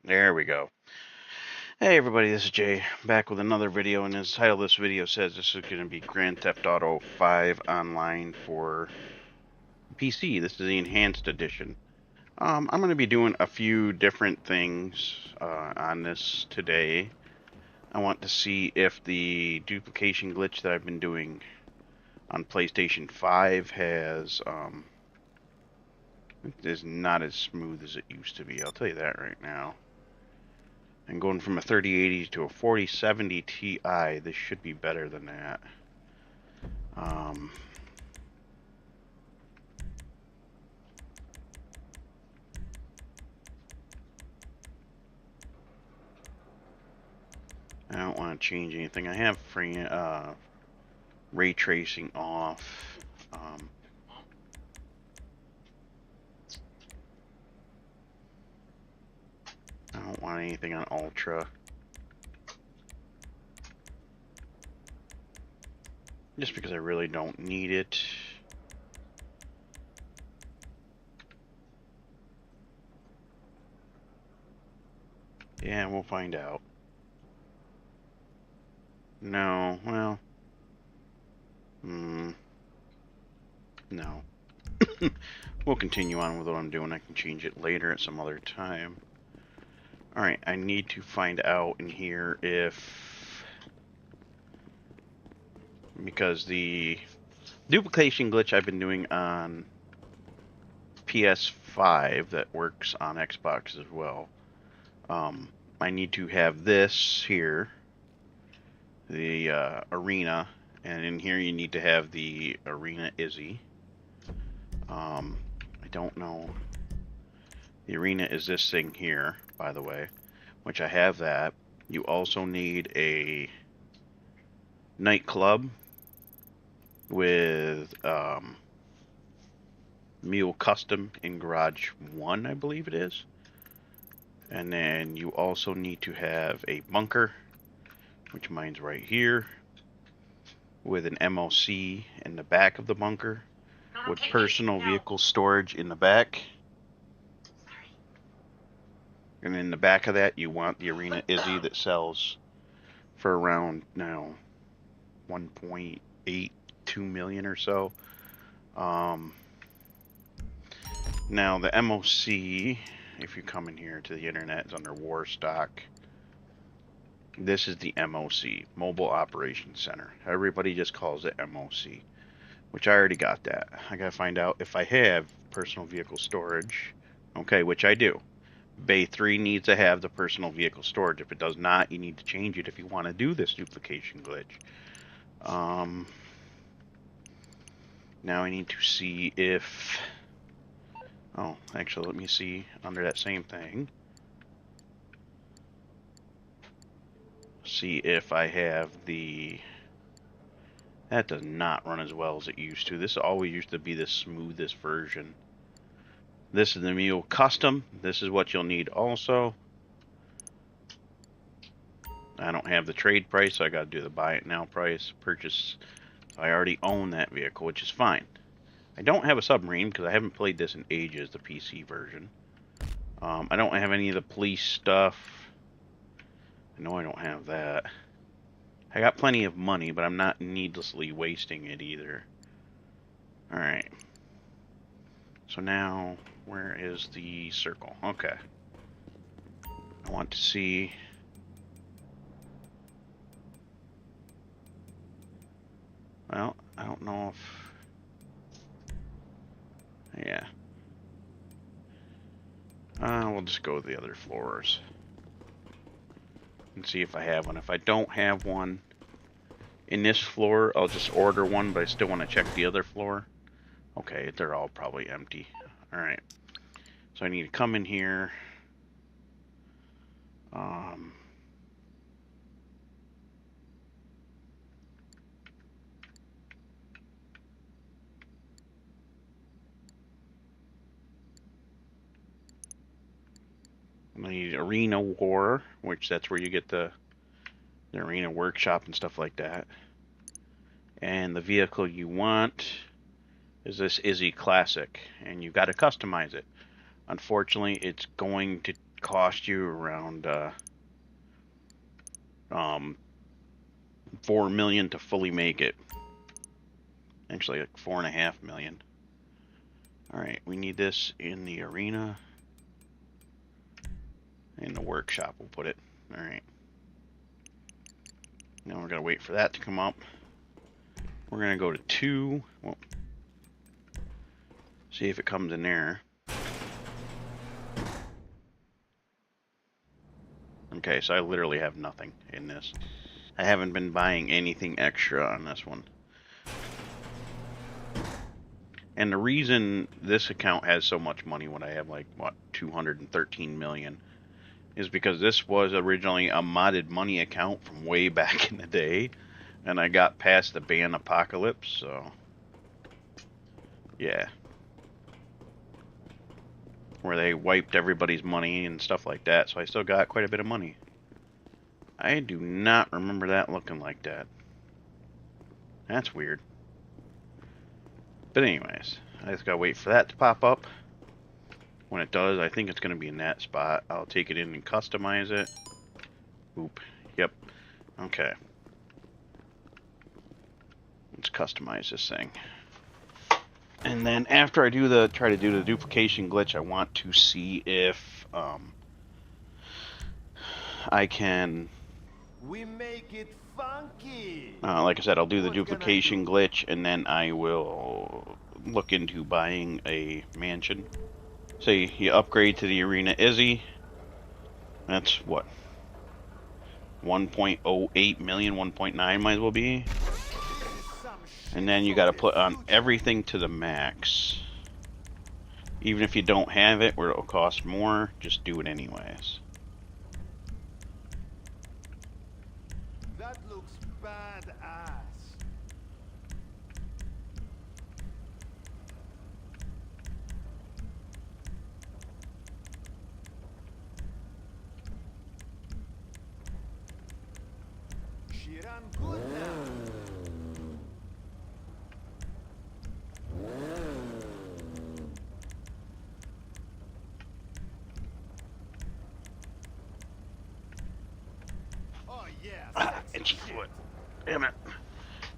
There we go. Hey everybody, this is Jay, back with another video, and as the title of this video says, this is going to be Grand Theft Auto 5 Online for PC. This is the Enhanced Edition. I'm going to be doing a few different things on this today. I want to see if the duplication glitch that I've been doing on PlayStation 5 is not as smooth as it used to be. I'll tell you that right now. And going from a 3080 to a 4070 Ti, this should be better than that. I don't want to change anything. I have ray tracing off. I don't want anything on ultra. Just because I really don't need it. Yeah, we'll find out. No, well. No. We'll continue on with what I'm doing. I can change it later at some other time. Alright, I need to find out in here if... Because the duplication glitch I've been doing on PS5 that works on Xbox as well. I need to have this here, the arena, and in here you need to have the arena Izzy. I don't know. The arena is this thing here, by the way, which I have that. You also need a nightclub with Mule Custom in Garage 1, I believe it is. And then you also need to have a bunker, which mine's right here, with an MOC in the back of the bunker, with personal vehicle storage in the back. And in the back of that, you want the Arena Izzy that sells for around now 1.82 million or so. Now the MOC, if you come in here to the internet, is under War Stock. This is the MOC, Mobile Operations Center. Everybody just calls it MOC, which I already got that. I gotta find out if I have personal vehicle storage. Okay, which I do. Bay 3 needs to have the personal vehicle storage. If it does not, you need to change it if you want to do this duplication glitch. Now I need to see if... Oh, actually, let me see under that same thing. See if I have the... That does not run as well as it used to. This always used to be the smoothest version. This is the Mule Custom. This is what you'll need also. I don't have the trade price, so I got to do the buy it now price. Purchase. I already own that vehicle, which is fine. I don't have a submarine because I haven't played this in ages, the PC version. I don't have any of the police stuff. I know I don't have that. I got plenty of money, but I'm not needlessly wasting it either. Alright. So now, where is the circle? Okay. I want to see... Well, I don't know if... Yeah. We'll just go with the other floors. And see if I have one. If I don't have one in this floor, I'll just order one, but I still want to check the other floor. Okay, they're all probably empty. Alright. So I need to come in here. I need Arena War, which that's where you get the Arena Workshop and stuff like that. And the vehicle you want is this Izzy Classic, and you've got to customize it. Unfortunately, it's going to cost you around 4 million to fully make it. Actually, like 4.5 million. All right, we need this in the arena. In the workshop, we'll put it. All right. Now we're gonna wait for that to come up. We're gonna go to 2. Well, see if it comes in there. Okay, so I literally have nothing in this. I haven't been buying anything extra on this one. And the reason this account has so much money when I have like, what, 213 million, is because this was originally a modded money account from way back in the day, and I got past the ban apocalypse, so yeah. Where they wiped everybody's money and stuff like that, so I still got quite a bit of money. I do not remember that looking like that. That's weird. But anyways, I just gotta wait for that to pop up. When it does, I think it's gonna be in that spot. I'll take it in and customize it. Oop. Yep. Okay. Let's customize this thing. And then after I do try to do the duplication glitch, I want to see if I can. We make it funky. Like I said, I'll do the duplication glitch, and then I will look into buying a mansion. Say you upgrade to the Arena Izzy. That's what? 1.08 million, 1.9 might as well be. And then you got to put on everything to the max. Even if you don't have it, where it'll cost more, just do it anyways. That looks badass. She ran good now. Oh yeah. Itchy foot. Damn it.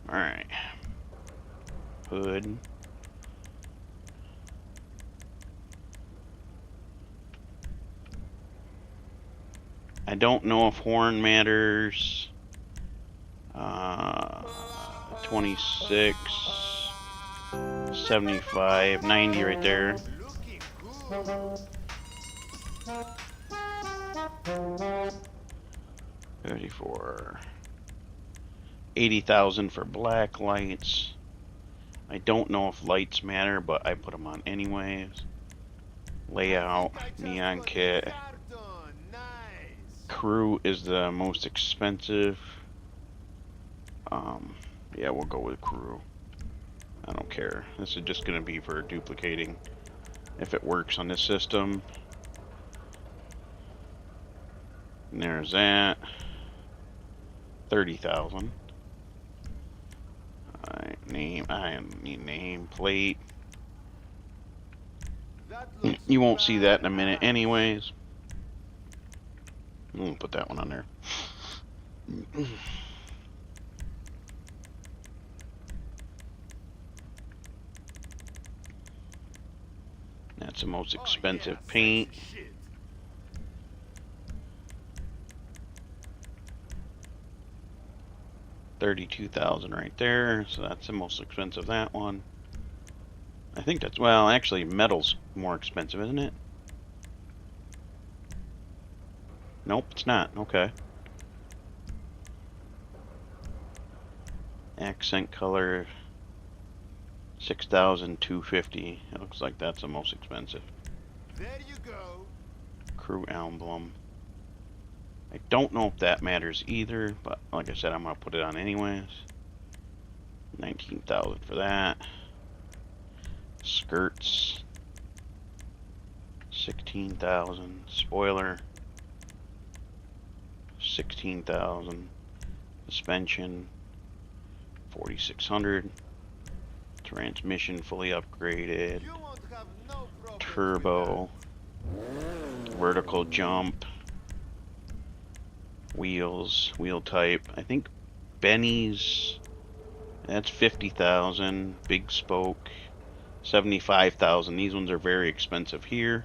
Alright. Hood. I don't know if horn matters. 26, 75, 90 right there. Looking good. 34. 80,000 for black lights. I don't know if lights matter, but I put them on anyways. Layout, neon kit. Nice. Crew is the most expensive. Yeah, we'll go with crew. I don't care. This is just gonna be for duplicating if it works on this system. And there's that. 30,000. Alright, name. I need name plate. You won't see that in a minute anyways. I'm gonna put that one on there. That's the most expensive paint. 32,000 right there, so that's the most expensive, that one. I think that's, well, actually metal's more expensive, isn't it? Nope, it's not. Okay. Accent color 6,250. It looks like that's the most expensive. There you go. Crew emblem. I don't know if that matters either, but like I said, I'm gonna put it on anyways. 19,000 for that. Skirts. 16,000. Spoiler. 16,000. Suspension. 4,600. Transmission fully upgraded. You won't have no problem Turbo. vertical jump, wheels, wheel type. I think Benny's, that's 50,000. Big spoke, 75,000. These ones are very expensive here.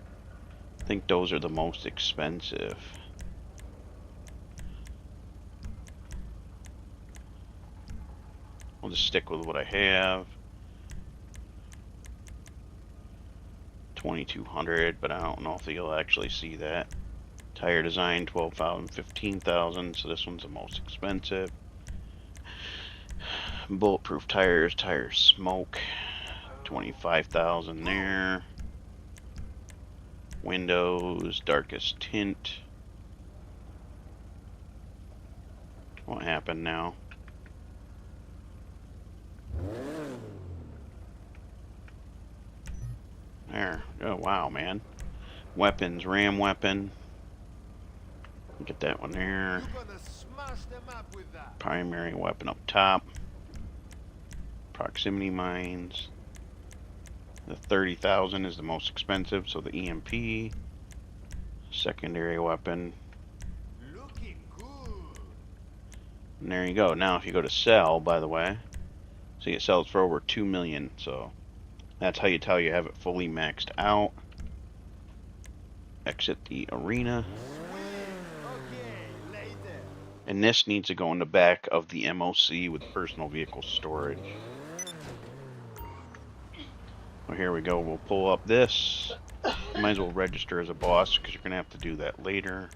I think those are the most expensive. I'll just stick with what I have. 2,200, but I don't know if you'll actually see that. Tire design, 12,000, 15,000, so this one's the most expensive. Bulletproof tires, tires smoke, 25,000 there. Windows, darkest tint. What happened now? There. Oh, wow, man. Weapons, ram weapon. Get that one there. You're gonna smash them up with that. Primary weapon up top. Proximity mines. The 30,000 is the most expensive, so the EMP. Secondary weapon. Looking good. And there you go. Now if you go to sell, by the way, see it sells for over 2 million, so that's how you tell you have it fully maxed out. Exit the arena. Okay, later. And this needs to go in the back of the MOC with personal vehicle storage. Well, here we go. We'll pull up this. Might as well register as a boss because you're going to have to do that later.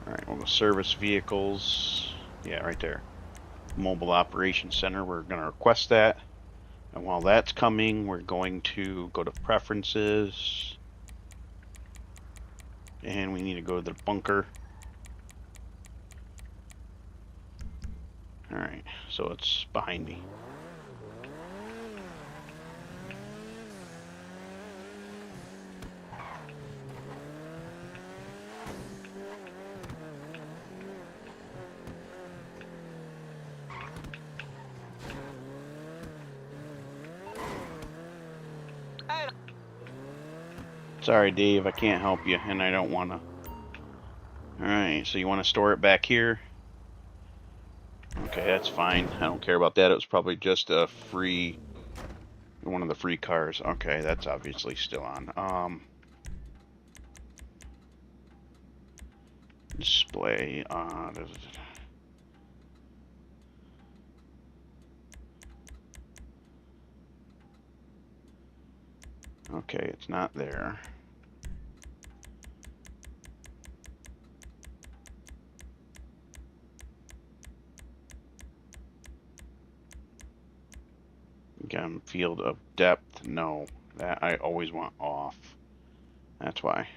Alright, we'll go service vehicles. Yeah, right there. Mobile Operations Center. We're going to request that. And while that's coming, we're going to go to preferences. And we need to go to the bunker. Alright, so it's behind me. Sorry, Dave, I can't help you, and I don't want to. Alright, so you want to store it back here? Okay, that's fine. I don't care about that. It was probably just a free... one of the free cars. Okay, that's obviously still on. Display. Okay, it's not there. Again, field of depth, no. That I always want off. That's why.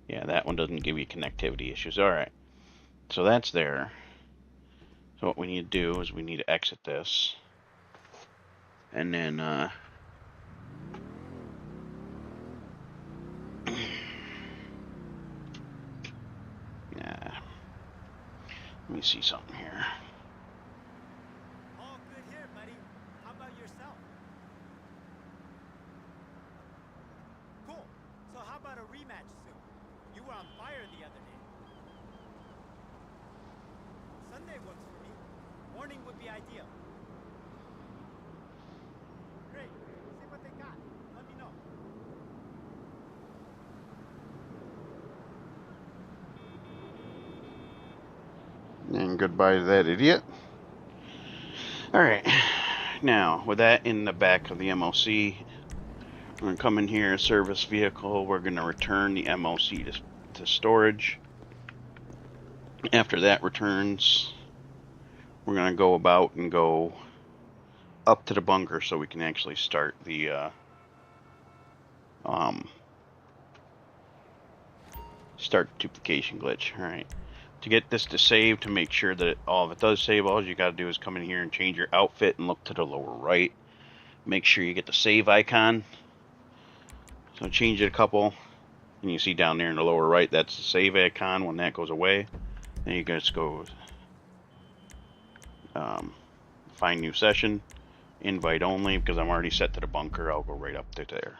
Yeah, that one doesn't give you connectivity issues. Alright. So that's there. So what we need to do is we need to exit this. And then, yeah. Let me see something here. All good here, buddy. How about yourself? Cool. So how about a rematch soon? You were on fire the other day. Sunday works for me. Morning would be ideal. Great. See what they got. Let me know. And goodbye to that idiot. Alright. Now, with that in the back of the MOC, we're going to come in here, service vehicle. We're going to return the MOC to storage. After that returns, we're going to go about and go up to the bunker so we can actually start the start duplication glitch. Alright. To get this to save, to make sure that all of it does save, all you got to do is come in here and change your outfit and look to the lower right. Make sure you get the save icon. So change it a couple, and you see down there in the lower right, that's the save icon. When that goes away, then you just go find new session, invite only, because I'm already set to the bunker. I'll go right up to there.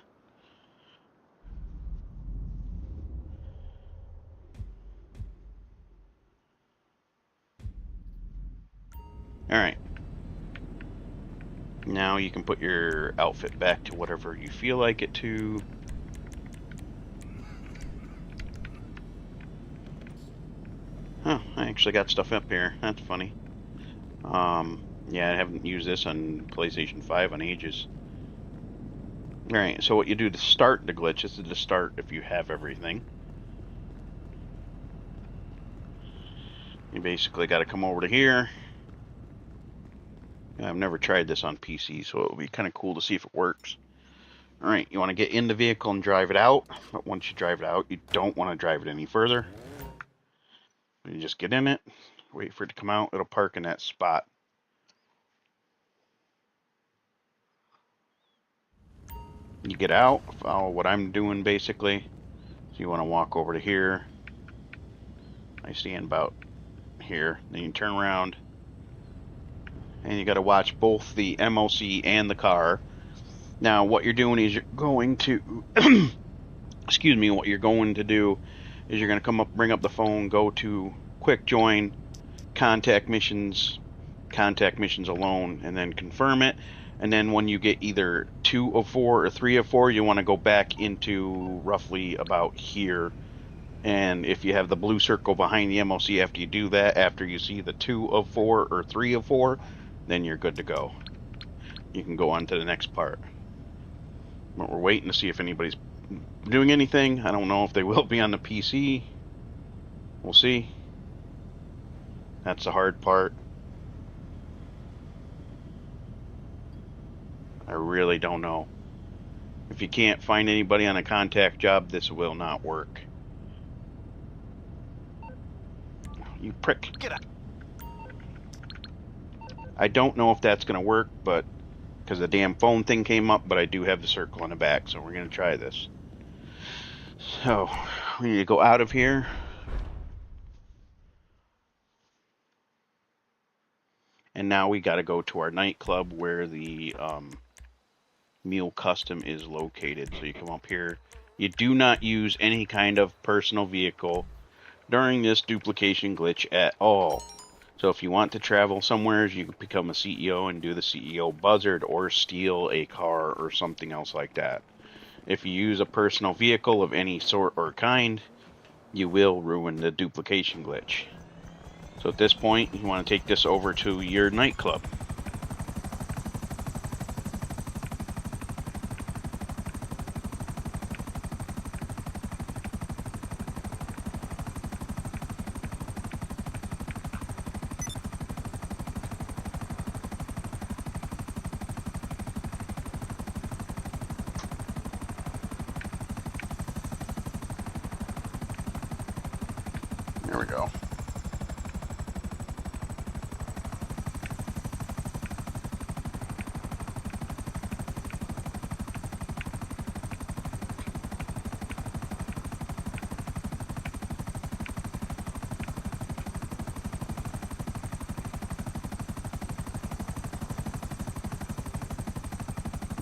Alright. Now you can put your outfit back to whatever you feel like it to. Oh, I actually got stuff up here. That's funny. Yeah, I haven't used this on PlayStation 5 in ages. Alright, so what you do to start the glitch, this is to start if you have everything. You basically got to come over to here. I've never tried this on PC, so it would be kind of cool to see if it works. Alright, you want to get in the vehicle and drive it out. But once you drive it out, you don't want to drive it any further. You just get in it, wait for it to come out. It'll park in that spot. You get out, follow what I'm doing basically. So you want to walk over to here. I stand about here. Then you turn around. And you got to watch both the MOC and the car. Now what you're doing is you're going to excuse me, what you're going to do is you're going to come up, bring up the phone, go to quick join, contact missions alone, and then confirm it. And then when you get either 2 of 4 or 3 of 4, you want to go back into roughly about here. And if you have the blue circle behind the MOC after you do that, after you see the 2 of 4 or 3 of 4, then you're good to go. You can go on to the next part. But we're waiting to see if anybody's doing anything. I don't know if they will be on the PC. We'll see. That's the hard part. I really don't know. If you can't find anybody on a contact job, this will not work. You prick. Get out. I don't know if that's going to work, but because the damn phone thing came up, but I do have the circle in the back, so we're going to try this. So, we need to go out of here. And now we got to go to our nightclub where the Mule Custom is located. So you come up here. You do not use any kind of personal vehicle during this duplication glitch at all. So if you want to travel somewhere, you can become a CEO and do the CEO buzzard or steal a car or something else like that. If you use a personal vehicle of any sort or kind, you will ruin the duplication glitch. So at this point, you want to take this over to your nightclub. There we go.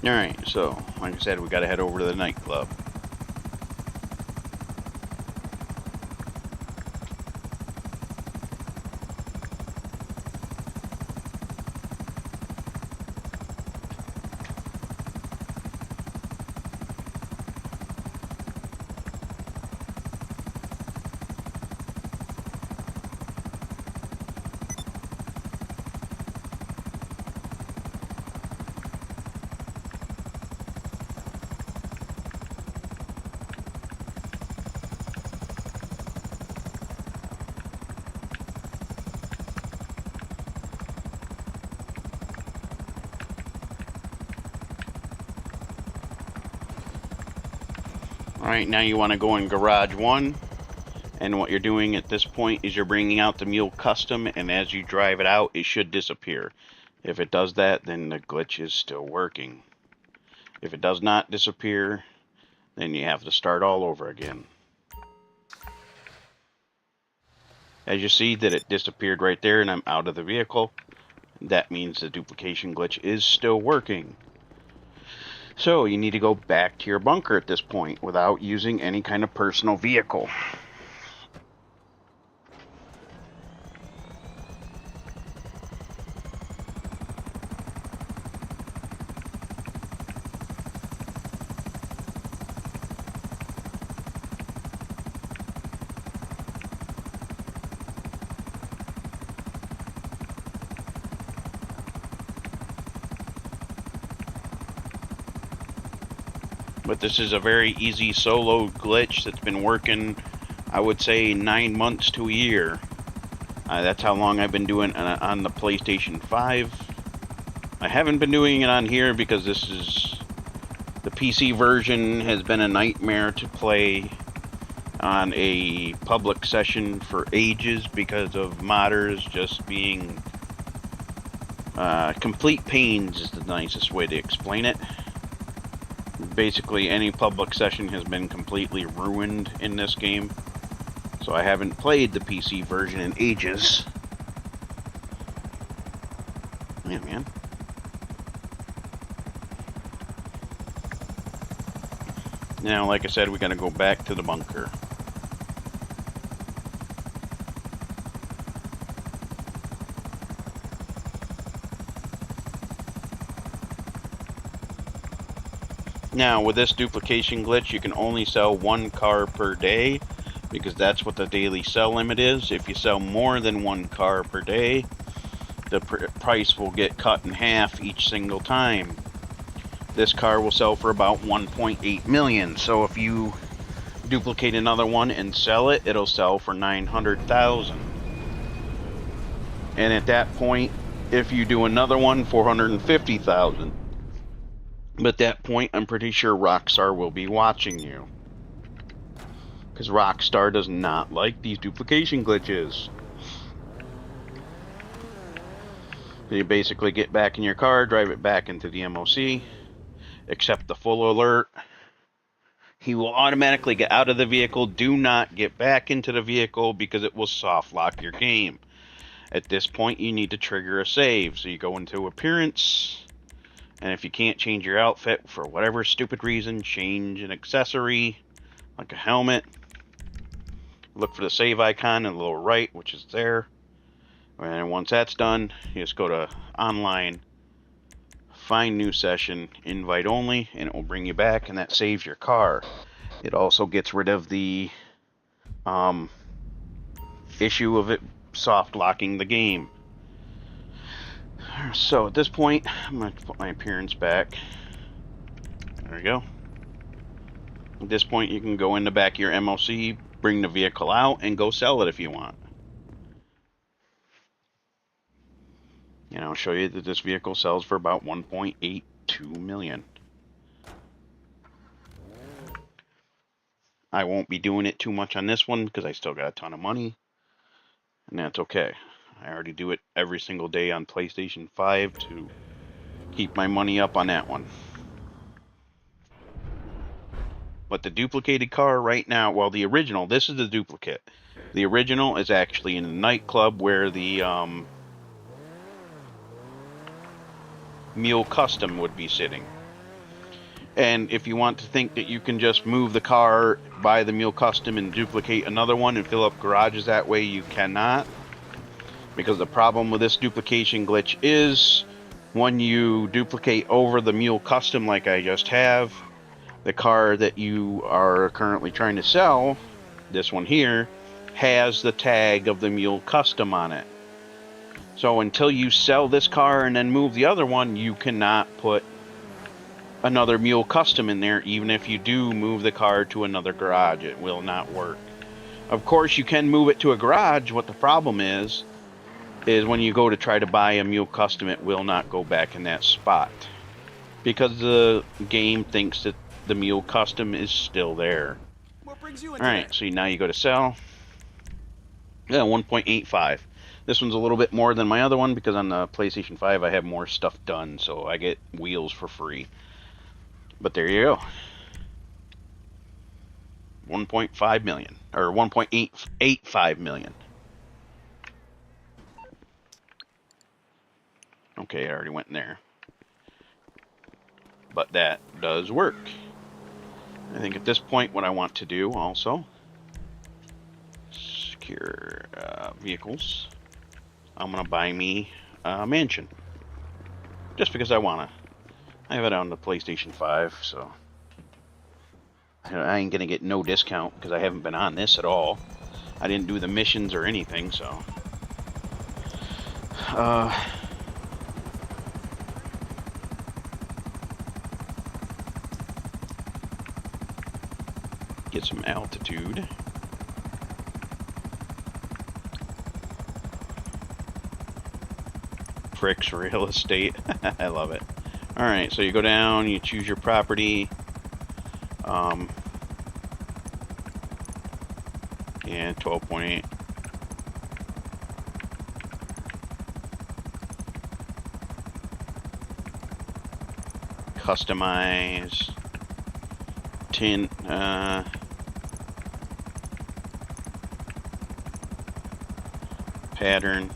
Alright, so, like I said, we gotta head over to the nightclub. Alright, now you want to go in Garage 1, and what you're doing at this point is you're bringing out the Mule Custom, and as you drive it out, it should disappear. If it does that, then the glitch is still working. If it does not disappear, then you have to start all over again. As you see that it disappeared right there and I'm out of the vehicle, that means the duplication glitch is still working. So you need to go back to your bunker at this point without using any kind of personal vehicle. But this is a very easy solo glitch that's been working, I would say, 9 months to a year. That's how long I've been doing it on the PlayStation 5. I haven't been doing it on here because the PC version has been a nightmare to play on a public session for ages because of modders just being complete pains is the nicest way to explain it. Basically, any public session has been completely ruined in this game. So I haven't played the PC version in ages. Yeah, man. Now, like I said, we gotta go back to the bunker. Now, with this duplication glitch, you can only sell 1 car per day, because that's what the daily sell limit is. If you sell more than 1 car per day, the price will get cut in half each single time. This car will sell for about 1.8 million. So if you duplicate another one and sell it, it'll sell for 900,000. And at that point, if you do another one, 450,000. But at that point, I'm pretty sure Rockstar will be watching you. Because Rockstar does not like these duplication glitches. So you basically get back in your car, drive it back into the MOC, accept the full alert. He will automatically get out of the vehicle. Do not get back into the vehicle because it will soft lock your game. At this point, you need to trigger a save. So you go into appearance, and if you can't change your outfit for whatever stupid reason, change an accessory, like a helmet. Look for the save icon in the lower right, which is there. And once that's done, you just go to online, find new session, invite only, and it will bring you back, and that saves your car. It also gets rid of the issue of it soft locking the game. So at this point, I'm going to put my appearance back. There we go. At this point, you can go in the back of your MOC, bring the vehicle out, and go sell it if you want. And I'll show you that this vehicle sells for about 1.82 million. I won't be doing it too much on this one because I still got a ton of money. And that's okay. I already do it every single day on PlayStation 5 to keep my money up on that one. But the duplicated car right now, well, the original, this is the duplicate. The original is actually in a nightclub where the Mule Custom would be sitting. And if you want to think that you can just move the car, buy the Mule Custom, and duplicate another one and fill up garages that way, you cannot. Because the problem with this duplication glitch is when you duplicate over the Mule Custom like I just have, the car that you are currently trying to sell, this one here, has the tag of the Mule Custom on it. So until you sell this car and then move the other one, you cannot put another Mule Custom in there. Even if you do move the car to another garage, it will not work. Of course, you can move it to a garage. What the problem is when you go to try to buy a Mule Custom, it will not go back in that spot. Because the game thinks that the Mule Custom is still there. What brings you Alright, so now you go to sell. Yeah, 1.85. This one's a little bit more than my other one because on the PlayStation 5 I have more stuff done, so I get wheels for free. But there you go. 1.5 million, or 1.85 million. Okay, I already went in there. But that does work. I think at this point what I want to do also, secure vehicles. I'm going to buy me a mansion. Just because I want to. I have it on the PlayStation 5, so I ain't going to get no discount because I haven't been on this at all. I didn't do the missions or anything, so. Get some altitude. Pricks real estate. I love it. Alright, so you go down, you choose your property. And 12.8. Customize. Tint. Pattern.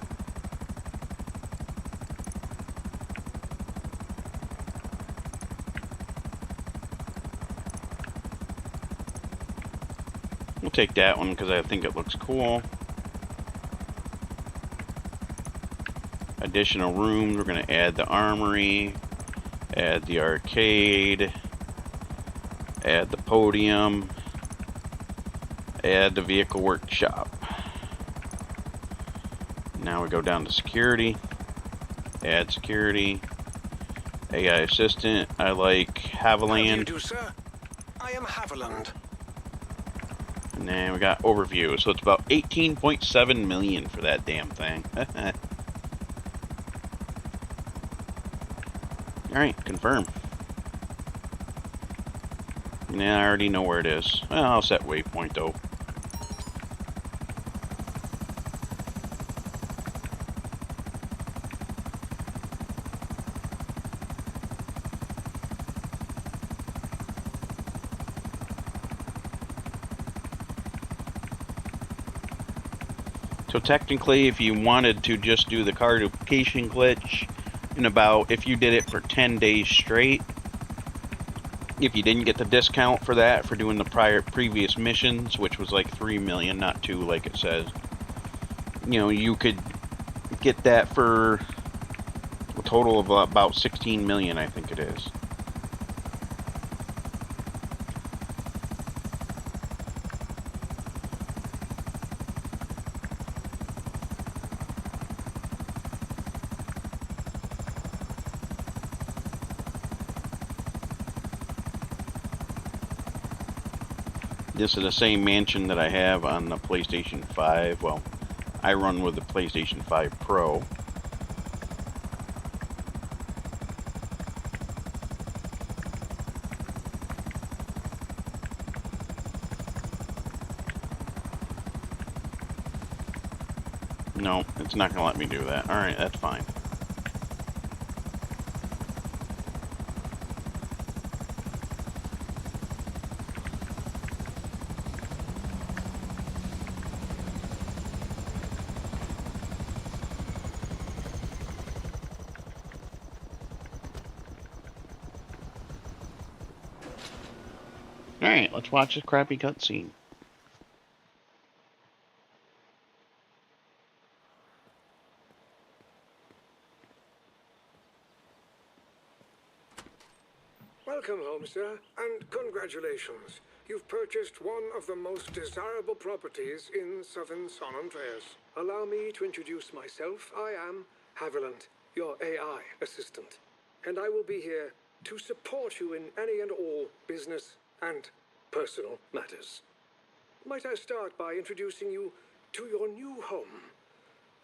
We'll take that one because I think it looks cool. Additional rooms, we're going to add the armory, add the arcade, add the podium, add the vehicle workshop. Now we go down to security, add security, AI assistant. I like Haviland. How do you do, sir? I am Haviland. And then we got overview. So it's about 18.7 million for that damn thing. Alright, confirm. Yeah, I already know where it is. Well, I'll set waypoint though. So technically, if you wanted to just do the car duplication glitch in about, if you did it for 10 days straight, if you didn't get the discount for that, for doing the previous missions, which was like 3 million, not 2 like it says, you know, you could get that for a total of about 16 million, I think it is. This is the same mansion that I have on the PlayStation 5. Well, I run with the PlayStation 5 Pro. No, it's not going to let me do that. Alright, that's fine. Alright, let's watch this crappy cutscene. Welcome home, sir, and congratulations. You've purchased one of the most desirable properties in southern San Andreas. Allow me to introduce myself. I am Haviland, your AI assistant, and I will be here to support you in any and all business and personal matters. Might I start by introducing you to your new home?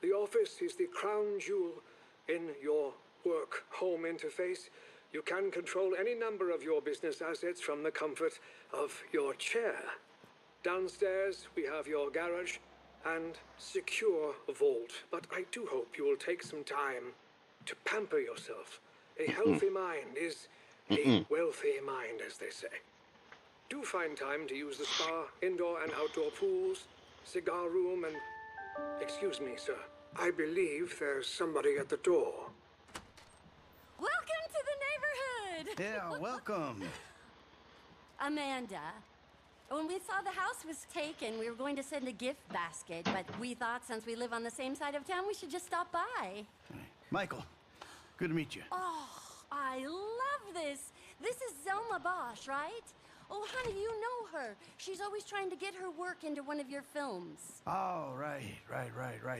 The office is the crown jewel in your work-home interface. You can control any number of your business assets from the comfort of your chair. Downstairs, we have your garage and secure vault. But I do hope you will take some time to pamper yourself. A healthy mind is a wealthy mind, as they say. Do find time to use the spa, indoor and outdoor pools, cigar room, and... Excuse me, sir. I believe there's somebody at the door. Welcome to the neighborhood! Yeah, welcome. Amanda. When we saw the house was taken, we were going to send a gift basket, but we thought since we live on the same side of town, we should just stop by. Michael, good to meet you. Oh, I love this. This is Zelma Bosch, right? Oh, honey, you know her. She's always trying to get her work into one of your films. Oh, right.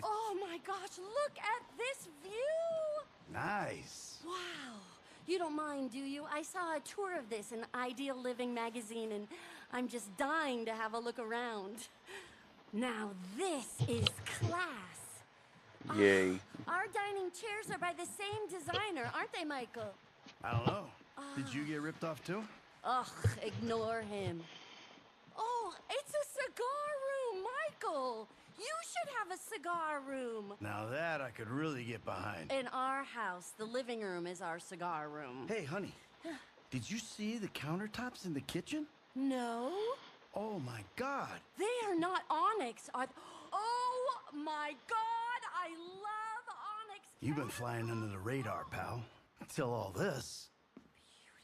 Oh my gosh, look at this view! Nice. Wow. You don't mind, do you? I saw a tour of this in Ideal Living magazine, and I'm just dying to have a look around. Now this is class. Yay. Our dining chairs are by the same designer, aren't they, Michael? I don't know. Did you get ripped off too? Ugh, ignore him. Oh, it's a cigar room, Michael. You should have a cigar room. Now that I could really get behind. In our house, the living room is our cigar room. Hey, honey. Did you see the countertops in the kitchen? No, Oh my God. they are not onyx. Oh my God, I love onyx. You've been flying under the radar, pal. Until all this.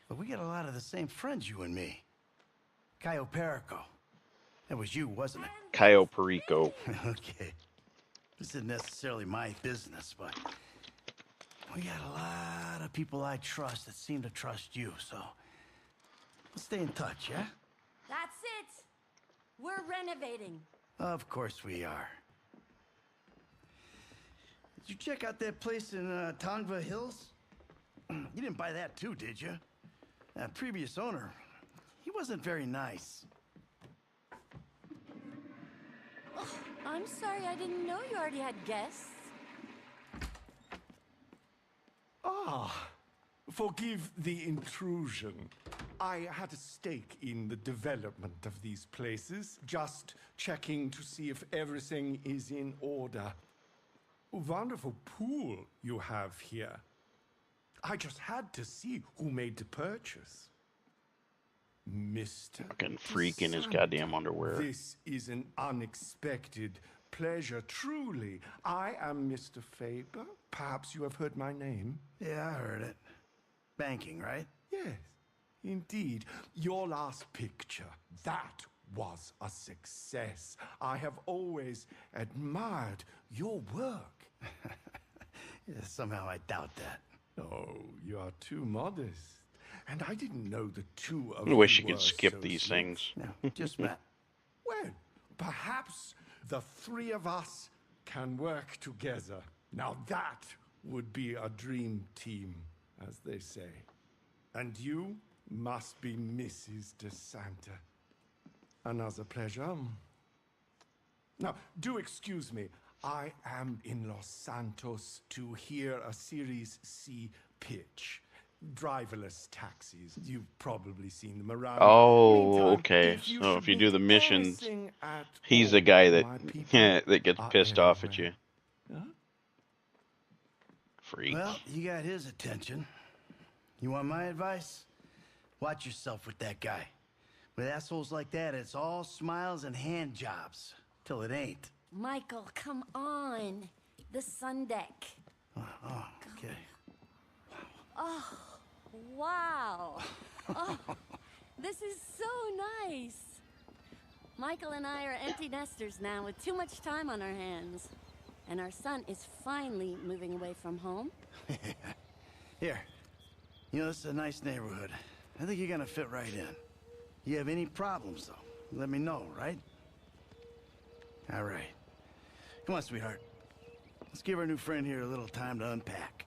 But we got a lot of the same friends, you and me. Cayo Perico. That was you, wasn't it? Cayo Perico. Okay. This isn't necessarily my business, but we got a lot of people I trust that seem to trust you, so let's stay in touch, yeah? That's it. We're renovating. Of course we are. Did you check out that place in Tongva Hills? You didn't buy that too, did you? That previous owner, he wasn't very nice. I'm sorry, I didn't know you already had guests. Ah, forgive the intrusion. I had a stake in the development of these places, just checking to see if everything is in order. Wonderful pool you have here. I just had to see who made the purchase. Mr. Fucking freak in his DeSanta, goddamn underwear. This is an unexpected pleasure, truly. I am Mr. Faber. Perhaps you have heard my name. Yeah, I heard it. Banking, right? Yes, indeed. Your last picture, that was a success. I have always admired your work. Yeah, somehow I doubt that. Oh, you are too modest. And I didn't know the two of I wish you you could were skip these associates. things. No, just met. Well, perhaps the three of us can work together. Now that would be a dream team, as they say. And you must be Mrs. DeSanta. Another pleasure. Now, do excuse me. I am in Los Santos to hear a Series C pitch. Driverless taxis. You've probably seen them around. Oh, Meantime, okay. you So should if you do the need missions, anything at he's the all, guy that my people that gets are pissed off at you. everywhere. Freak. Well, you got his attention. You want my advice? Watch yourself with that guy. With assholes like that, it's all smiles and hand jobs. Till it ain't. Michael, come on. The sun deck. Oh, okay. Wow. Oh, this is so nice. Michael and I are empty nesters now with too much time on our hands. And our son is finally moving away from home. Here. You know, this is a nice neighborhood. I think you're gonna fit right in. You have any problems, though, let me know, right? All right. Come on, sweetheart. Let's give our new friend here a little time to unpack.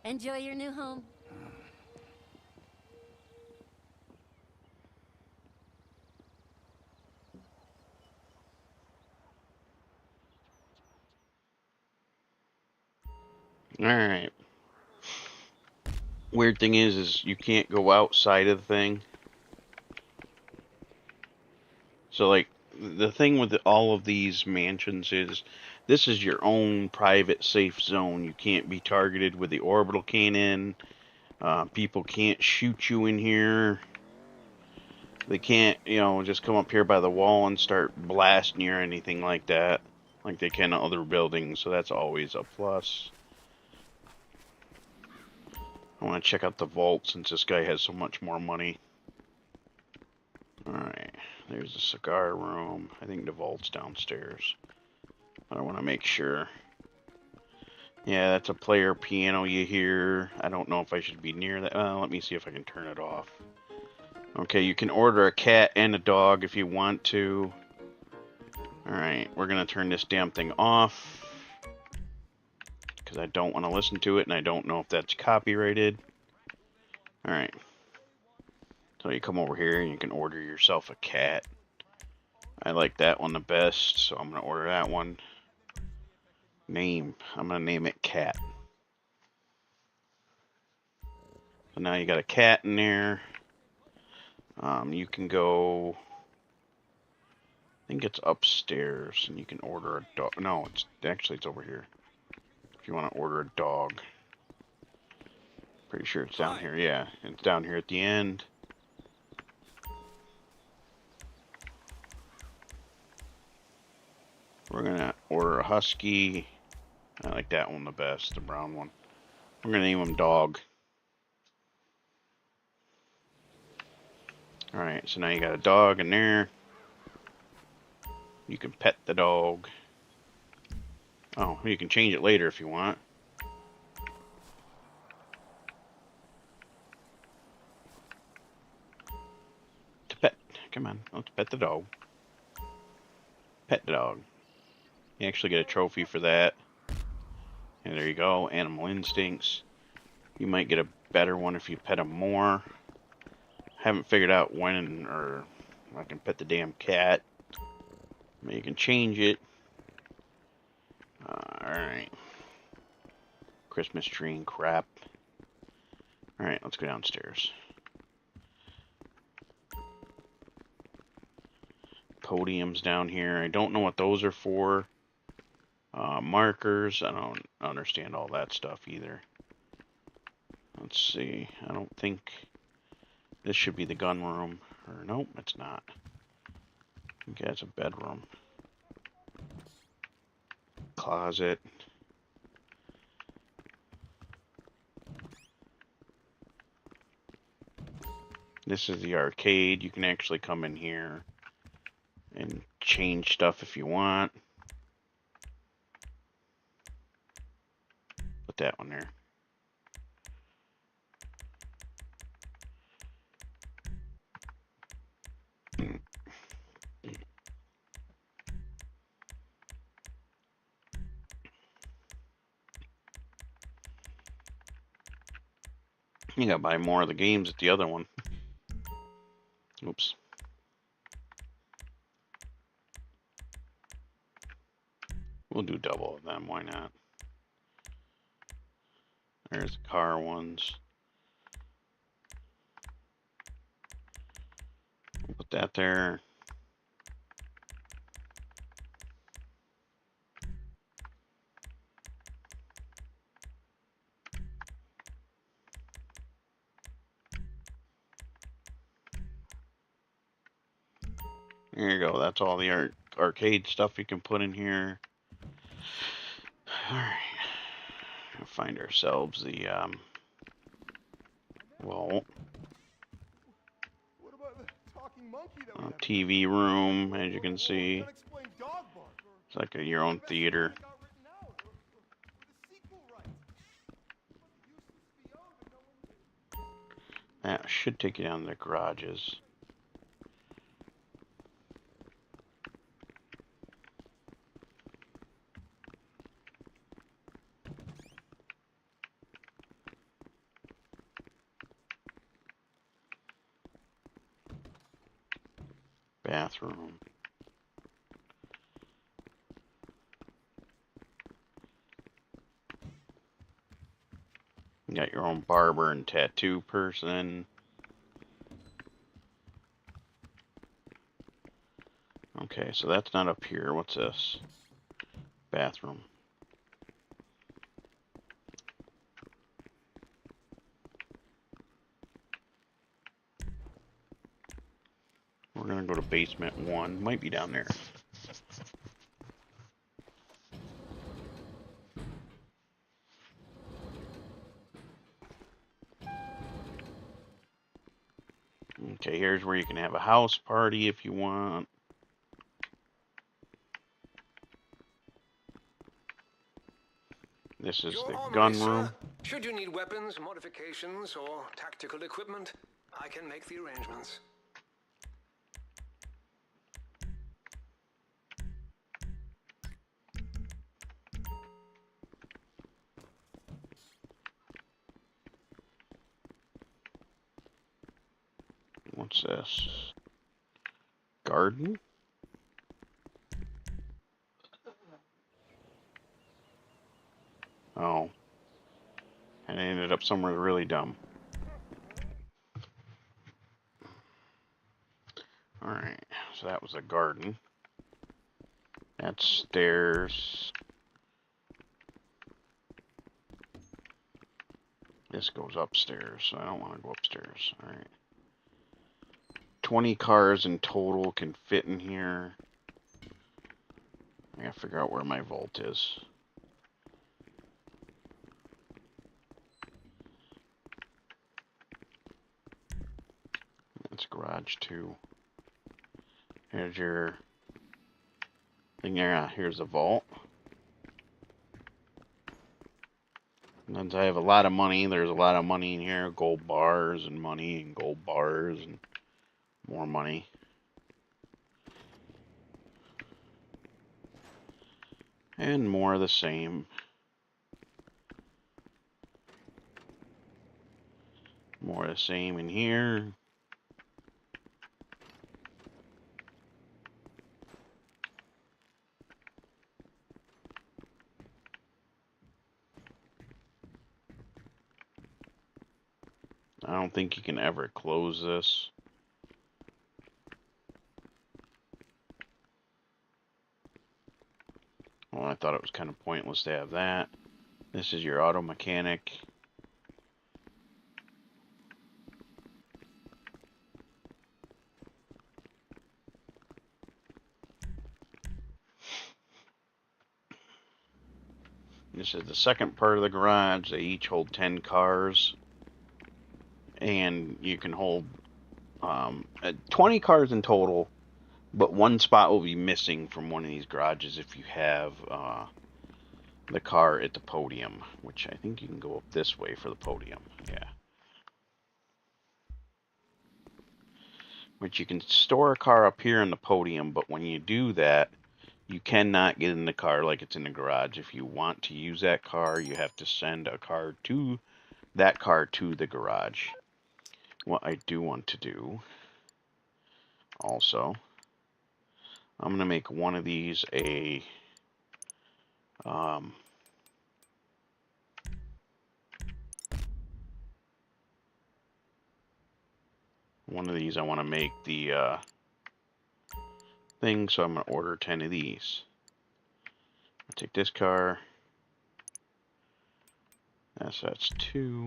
Enjoy your new home. Alright. Weird thing is you can't go outside of the thing. So, like, the thing with all of these mansions is this is your own private safe zone. You can't be targeted with the orbital cannon. People can't shoot you in here. They can't, you know, just come up here by the wall and start blasting you or anything like that, like they can in other buildings. So that's always a plus. I want to check out the vault since this guy has so much more money. Alright, there's a cigar room. I think the vault's downstairs. But I want to make sure. Yeah, that's a player piano you hear. I don't know if I should be near that. Let me see if I can turn it off. Okay, you can order a cat and a dog if you want to. Alright, we're going to turn this damn thing off. Because I don't want to listen to it, and I don't know if that's copyrighted. Alright. So you come over here and you can order yourself a cat. I like that one the best, so I'm going to order that one. Name. I'm going to name it Cat. So now you got a cat in there. You can go... I think it's upstairs, and you can order a dog. No, it's over here. If you want to order a dog. Pretty sure it's down here. Yeah, it's down here at the end. We're going to order a husky. I like that one the best, the brown one. We're going to name him Dog. Alright, so now you got a dog in there. You can pet the dog. Oh, you can change it later if you want. To pet. Come on, let's pet the dog. Pet the dog. You actually get a trophy for that. And there you go, Animal Instincts. You might get a better one if you pet him more. Haven't figured out when or I can pet the damn cat. You can change it. Alright. Christmas tree and crap. Alright, let's go downstairs. Podiums down here. I don't know what those are for. Markers. I don't understand all that stuff either. Let's see. I don't think this should be the gun room. Or nope, it's not. Okay, it's a bedroom. Closet. This is the arcade. You can actually come in here and change stuff if you want. Put that one there. You gotta buy more of the games at the other one. Oops. We'll do double of them, why not? There's the car ones. We'll put that there. There you go. That's all the arcade stuff you can put in here. Alright. We'll find ourselves the, well, TV room, as you can see. It's like your own theater. That should take you down to the garages. Bathroom. You got your own barber and tattoo person. Okay, so that's not up here. What's this? Bathroom. We're gonna go to basement 1. Might be down there. Okay, here's where you can have a house party if you want. This is the gun room. Should you need weapons, modifications, or tactical equipment, I can make the arrangements. What's this? Garden? Oh. And I ended up somewhere really dumb. Alright, so that was a garden. That's stairs. This goes upstairs, so I don't want to go upstairs. Alright. 20 cars in total can fit in here. I gotta figure out where my vault is. That's garage 2. Here's your thing there. Here's the vault. And since I have a lot of money, there's a lot of money in here. Gold bars and money and gold bars and more money. And more of the same. More of the same in here. I don't think you can ever close this. Well, I thought it was kind of pointless to have that. This is your auto mechanic. This is the second part of the garage. They each hold 10 cars. And you can hold 20 cars in total, but one spot will be missing from one of these garages if you have the car at the podium, which I think you can go up this way for the podium. Yeah. Which you can store a car up here in the podium, but when you do that, you cannot get in the car like it's in the garage. If you want to use that car, you have to send a car to that car to the garage. What I do want to do also, I'm going to make one of these a one of these I want to make the thing, so I'm going to order 10 of these. I'll take this car. That's 2.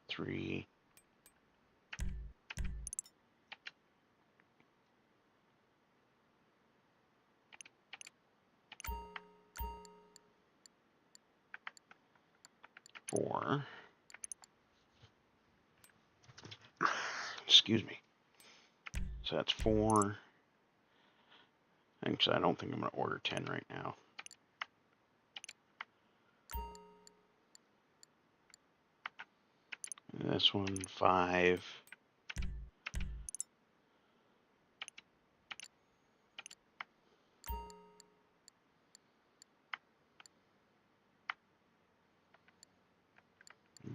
Three. Four. Excuse me. So that's 4. Actually, I don't think I'm going to order 10 right now. And this one, 5.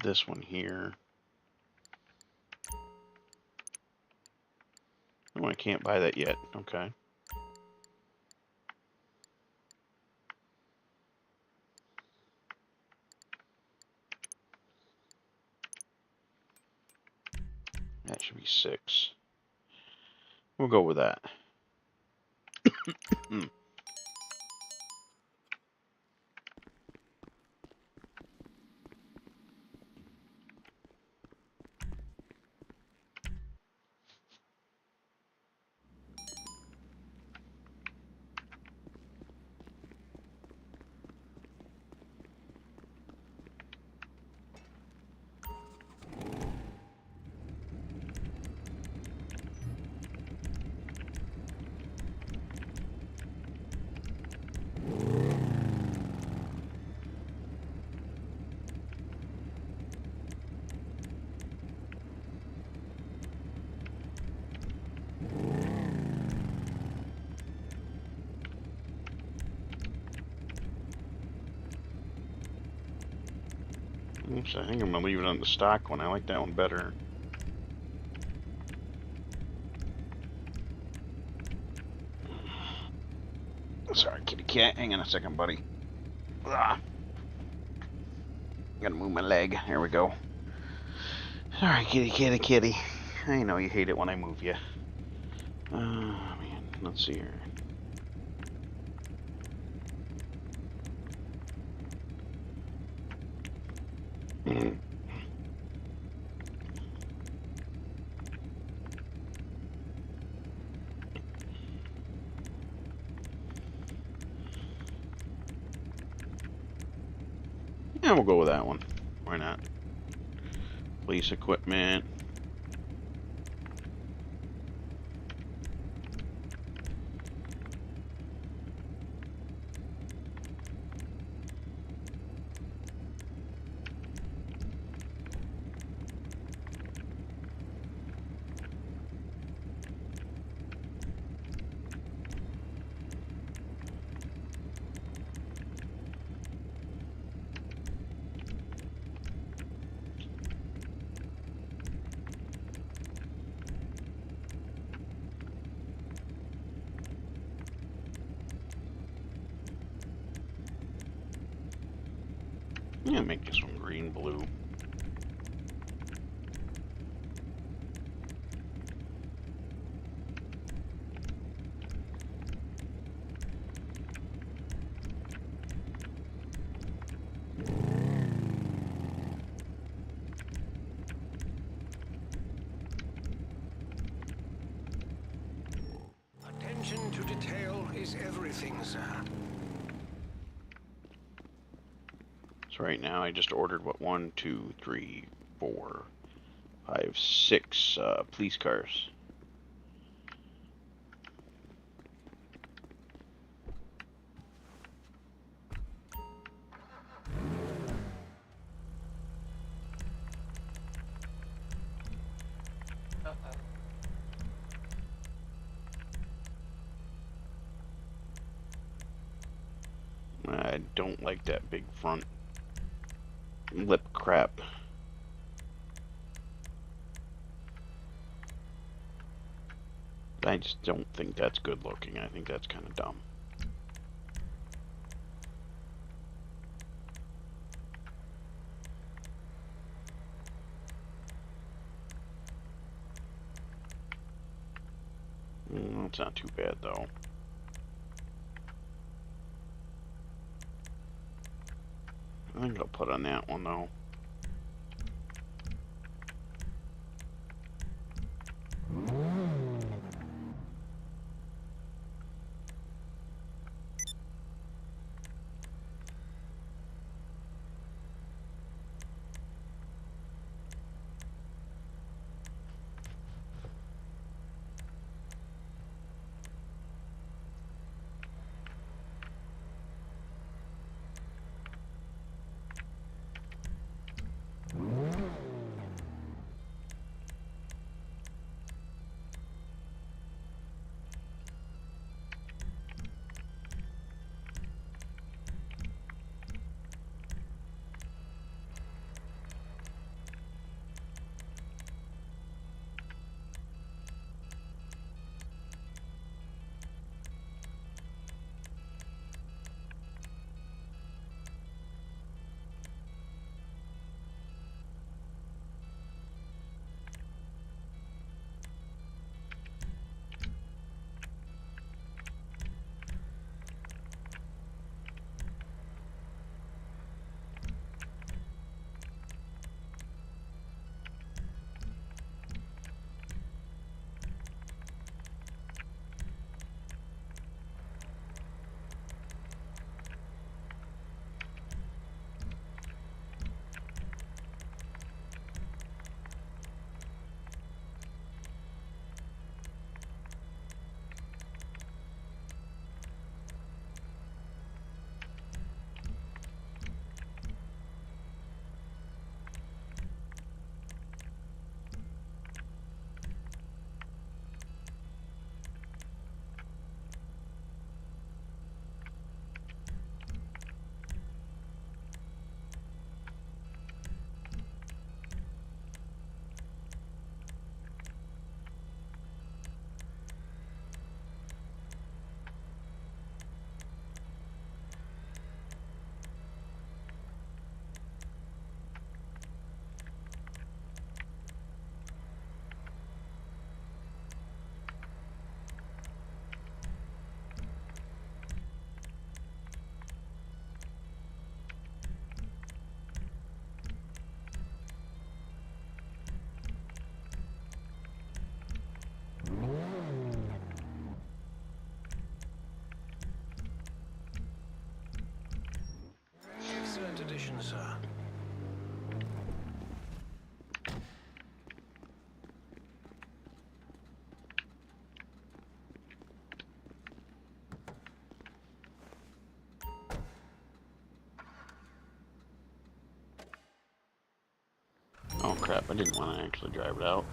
This one here. Oh, I can't buy that yet. Okay. That should be 6. We'll go with that. Oops, I think I'm gonna leave it on the stock one. I like that one better. Sorry, kitty cat. Hang on a second, buddy. Ah. Gotta move my leg. There we go. Sorry, kitty, kitty, kitty. I know you hate it when I move you. Man, let's see here. Yeah, we'll go with that one. Why not? Police equipment. Yeah, make this one green, blue. Attention to detail is everything, sir. So right now I just ordered, what, 1, 2, 3, 4, 5, 6 police cars. I don't like that big front lip crap. I just don't think that's good looking. I think that's kind of dumb. That's not too bad though. I think I'll put on that one though. sir. Oh crap, I didn't want to actually drive it out.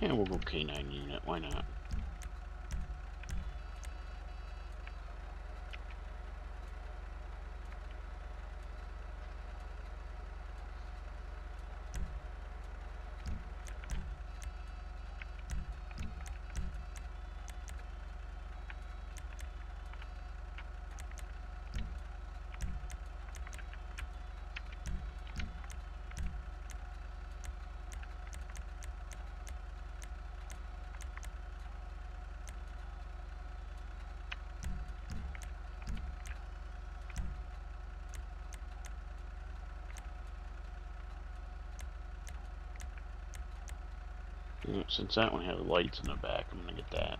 Yeah, we'll go K9 unit, why not? Since that one has lights in the back, I'm gonna get that.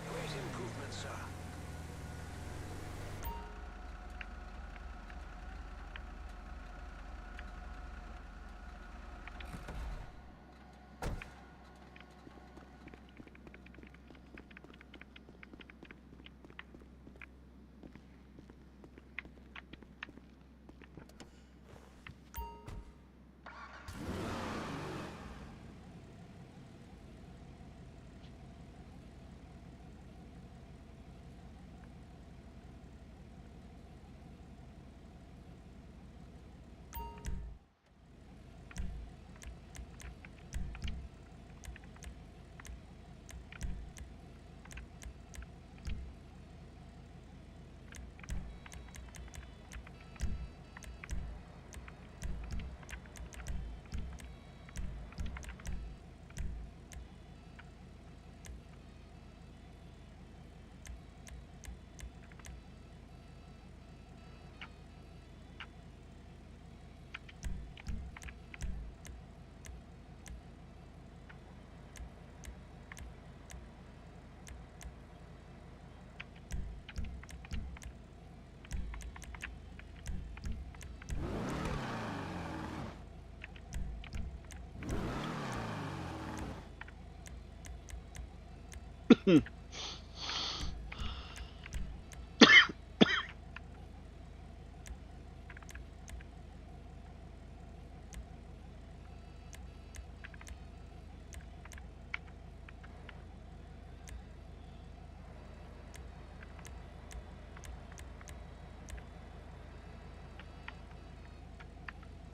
Great improvement, sir.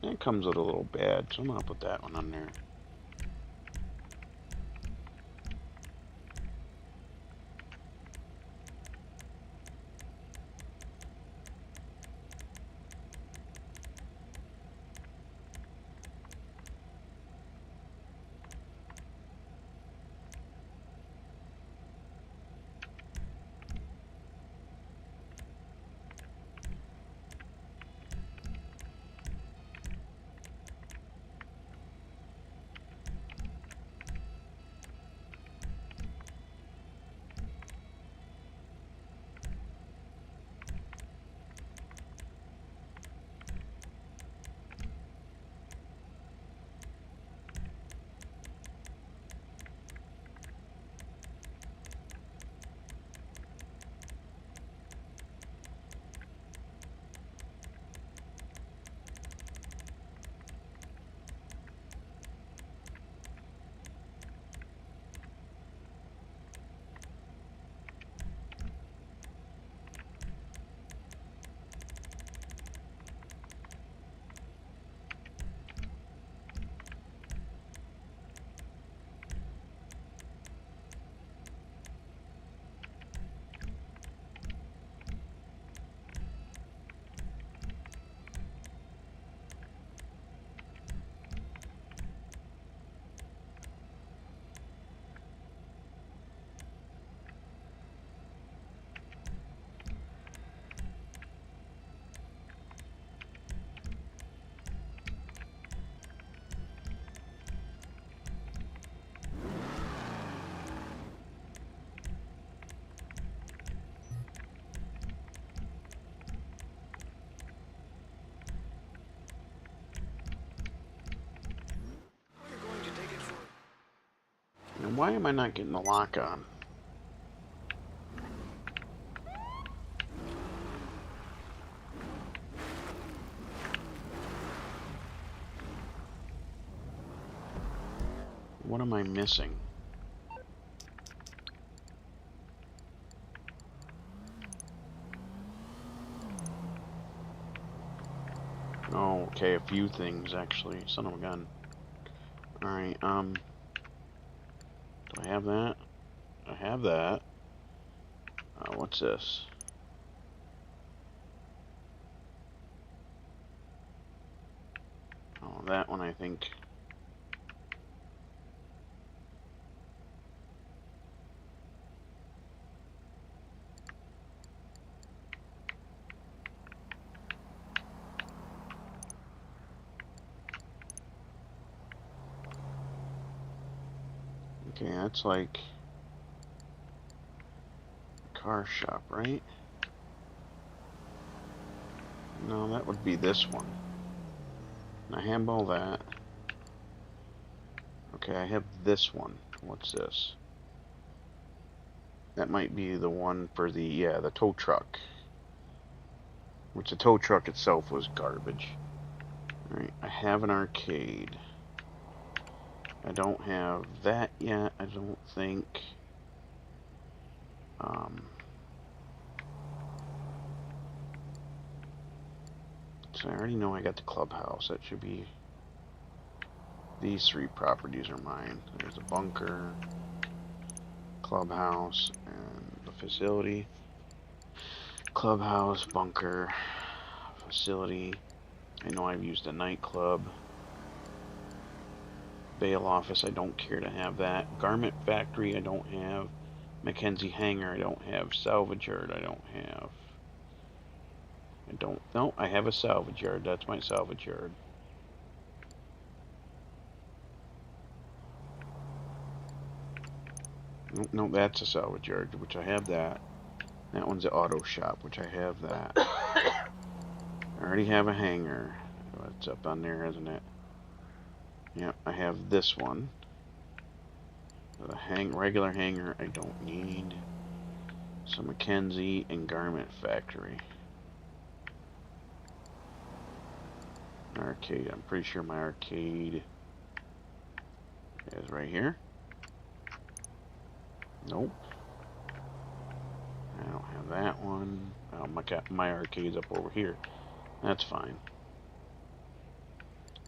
That comes with a little badge, so I'm gonna put that one on there. We're going to take it for... And why am I not getting the lock on? What am I missing? Oh, okay, a few things actually. Son of a gun. Alright, do I have that? I have that. What's this? Oh, that one I think. Okay, that's like a car shop, right? No, that would be this one. I have all that. Okay, I have this one. What's this? That might be the one for the, yeah, the tow truck. Which the tow truck itself was garbage. Alright, I have an arcade. I don't have that yet, I don't think. So I already know I got the clubhouse. That should be... These three properties are mine. There's a bunker, clubhouse, and the facility. Clubhouse, bunker, facility. I know I've used a nightclub. Bail office, I don't care to have that. Garment factory, I don't have. Mackenzie hangar, I don't have. Salvage yard, I don't have. No, I have a salvage yard. That's my salvage yard. No, that's a salvage yard, which I have that. That one's an auto shop, which I have that. I already have a hangar. It's up on there, isn't it? Yep, I have this one. The regular hangar I don't need. So Mackenzie and Garment Factory. Arcade, I'm pretty sure my arcade is right here. Nope. I don't have that one. Oh, my arcade's up over here. That's fine.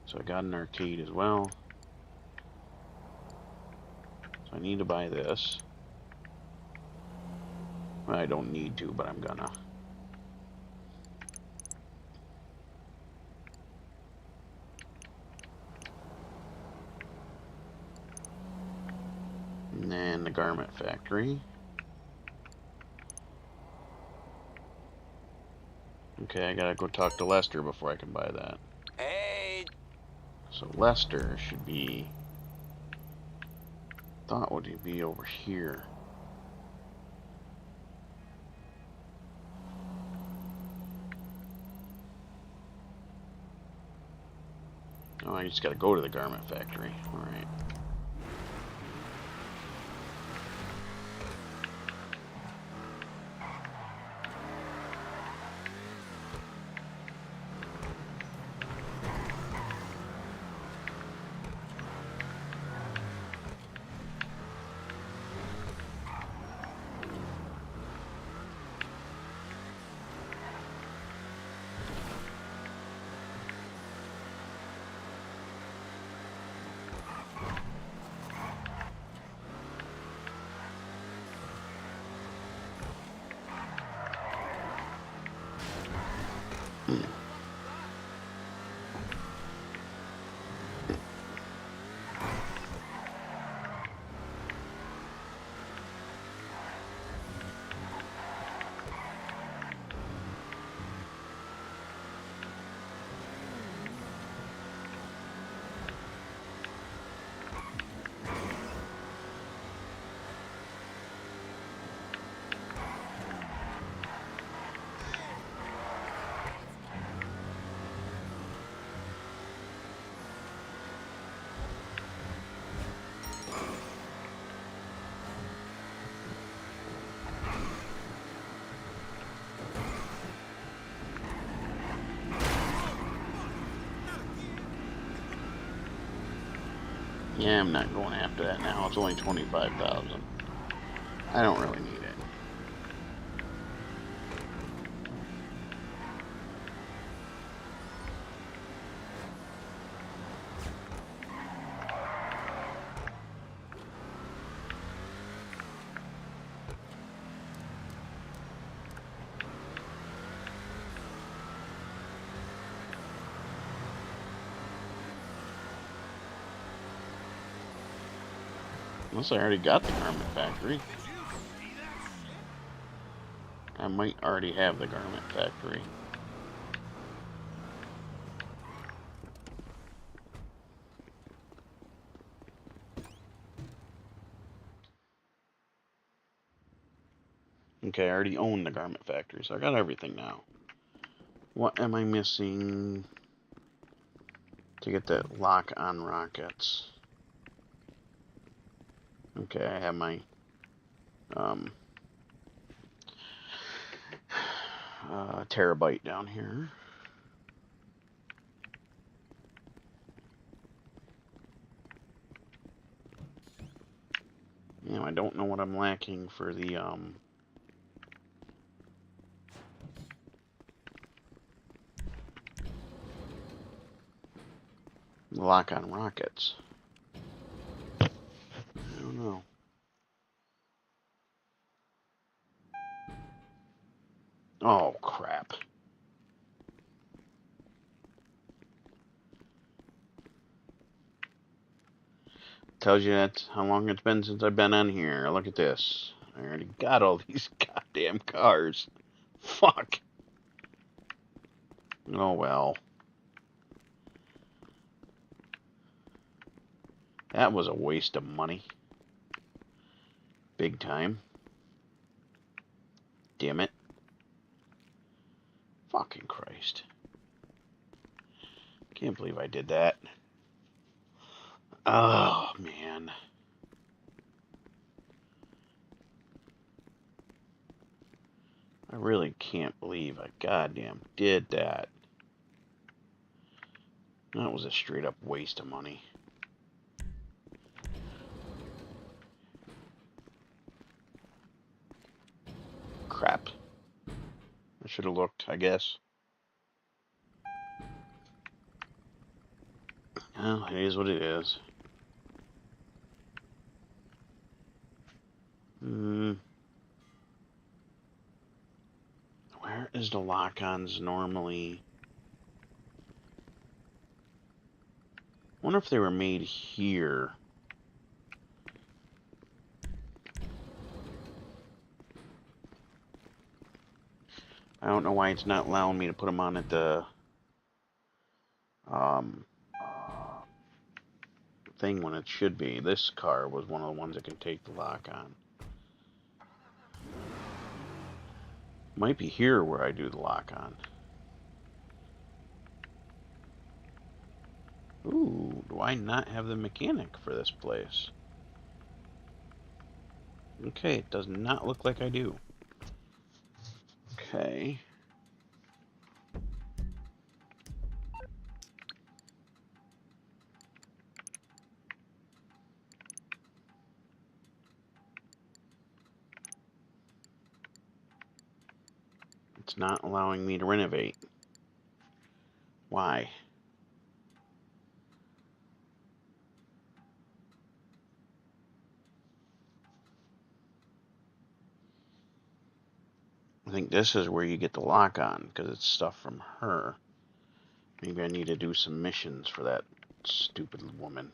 So I got an arcade as well. So I need to buy this. Well, I don't need to, but I'm gonna. And then the garment factory. Okay, I gotta go talk to Lester before I can buy that. Hey! So Lester should be... Thought would he be over here? Oh, I just gotta go to the garment factory. Alright. Yeah, I'm not going after that now. It's only 25,000. I don't really need it. Unless I already got the garment factory. I might already have the garment factory. Okay, I already own the garment factory, so I got everything now. What am I missing to get that lock on rockets? Okay, I have my terabyte down here. You know, I don't know what I'm lacking for the lock on rockets. I don't know. Oh, crap. Tells you that's how long it's been since I've been on here. Look at this. I already got all these goddamn cars. Fuck. Oh, well. That was a waste of money. Big time. Damn it. Fucking Christ. Can't believe I did that. Oh, man. I really can't believe I goddamn did that. That was a straight up waste of money. Crap. I should have looked, I guess. Well, it is what it is. Where is the lock-ons normally? I wonder if they were made here. I don't know why it's not allowing me to put them on at the thing when it should be. This car was one of the ones that can take the lock on. Might be here where I do the lock on. Ooh, do I not have the mechanic for this place? Okay, it does not look like I do. Okay. It's not allowing me to renovate. Why? I think this is where you get the lock on, because it's stuff from her. Maybe I need to do some missions for that stupid woman.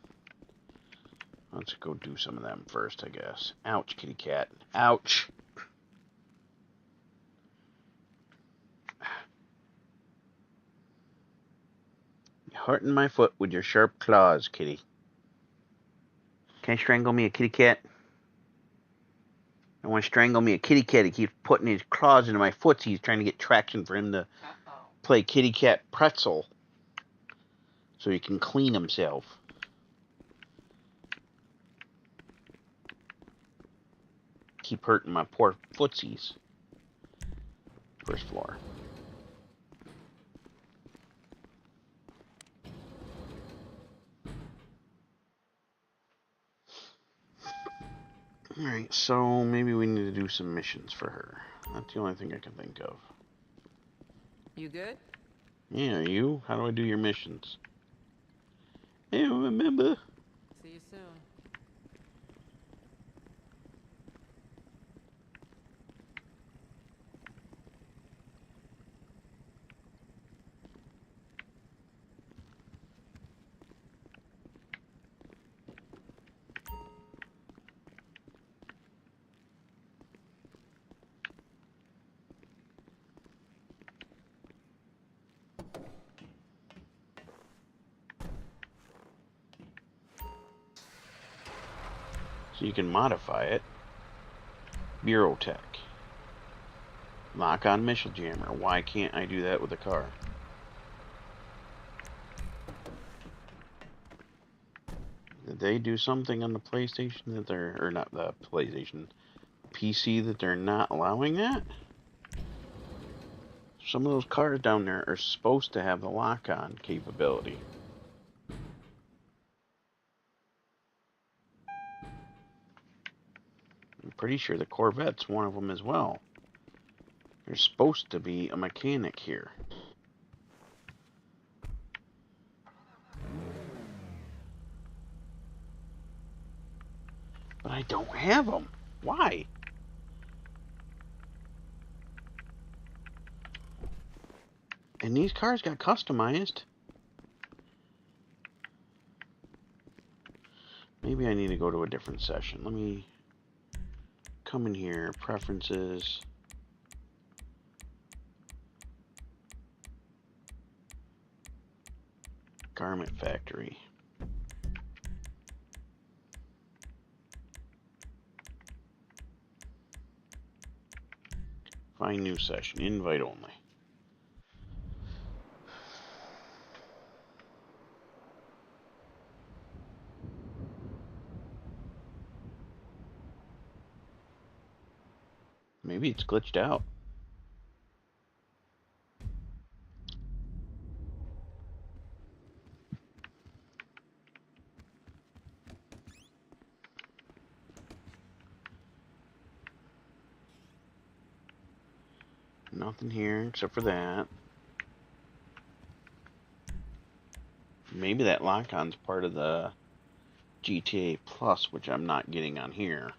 Let's go do some of them first, I guess. Ouch, kitty cat. Ouch! You're hurting my foot with your sharp claws, kitty. Can you strangle me, a kitty cat? I want to strangle me, a kitty cat. He keeps putting his claws into my foot. He's trying to get traction for him to play kitty cat pretzel so he can clean himself. Keep hurting my poor footsies. First floor. Alright, so maybe we need to do some missions for her. That's the only thing I can think of. You good? Yeah, you? How do I do your missions? I don't remember. See you soon. So you can modify it. Bureau Tech. Lock on missile jammer. Why can't I do that with a car? Did they do something on the PlayStation that they're, or not the PlayStation, PC that they're not allowing that? Some of those cars down there are supposed to have the lock-on capability. I'm pretty sure the Corvette's one of them as well. There's supposed to be a mechanic here. But I don't have them. Why? And these cars got customized. Maybe I need to go to a different session. Let me come in here. Preferences. Garment factory. Find new session. Invite only. Maybe it's glitched out. Nothing here except for that. Maybe that lock-on's part of the GTA Plus, which I'm not getting on here.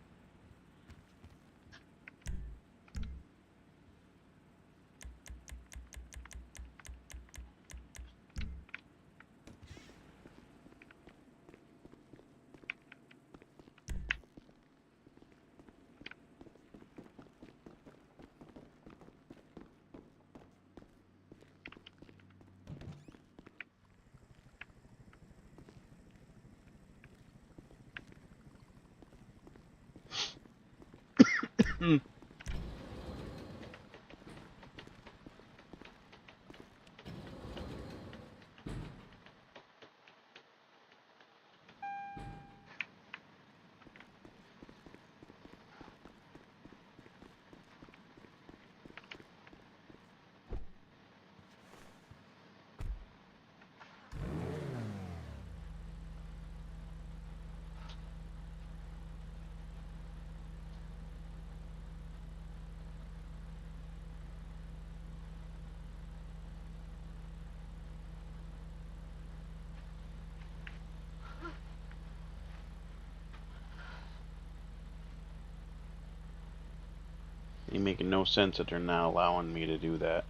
It's making no sense that they're not allowing me to do that.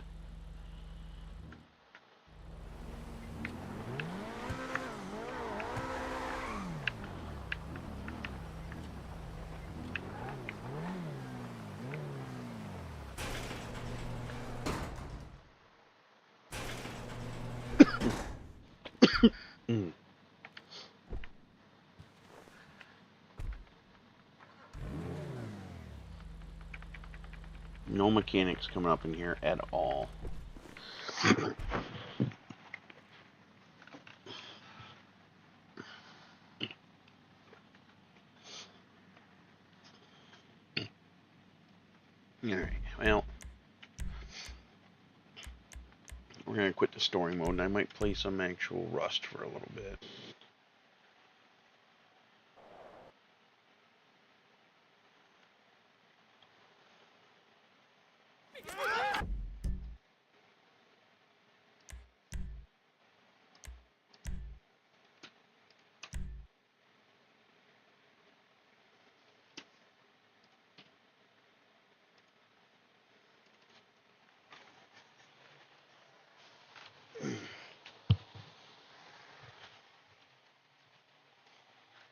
No mechanics coming up in here at all. Alright, well, we're going to quit the story mode, and I might play some actual Rust for a little bit.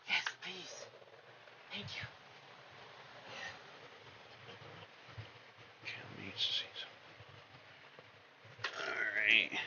Yes, please. Thank you. Alright.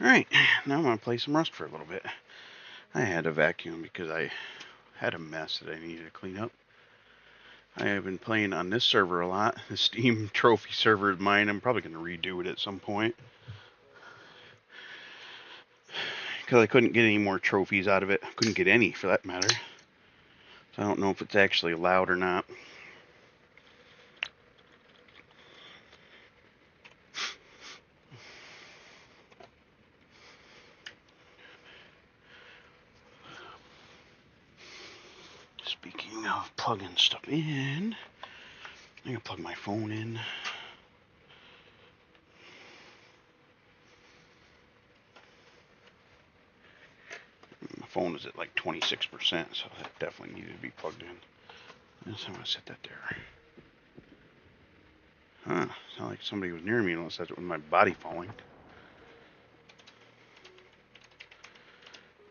Alright, now I'm going to play some Rust for a little bit. I had to vacuum because I had a mess that I needed to clean up. I have been playing on this server a lot. The Steam trophy server is mine. I'm probably going to redo it at some point. Because I couldn't get any more trophies out of it. I couldn't get any, for that matter. So I don't know if it's actually allowed or not. Speaking of plugging stuff in, I'm going to plug my phone in. My phone is at like 26%, so that definitely needed to be plugged in. So I'm going to set that there. Huh, sound like somebody was near me unless that's with my body falling.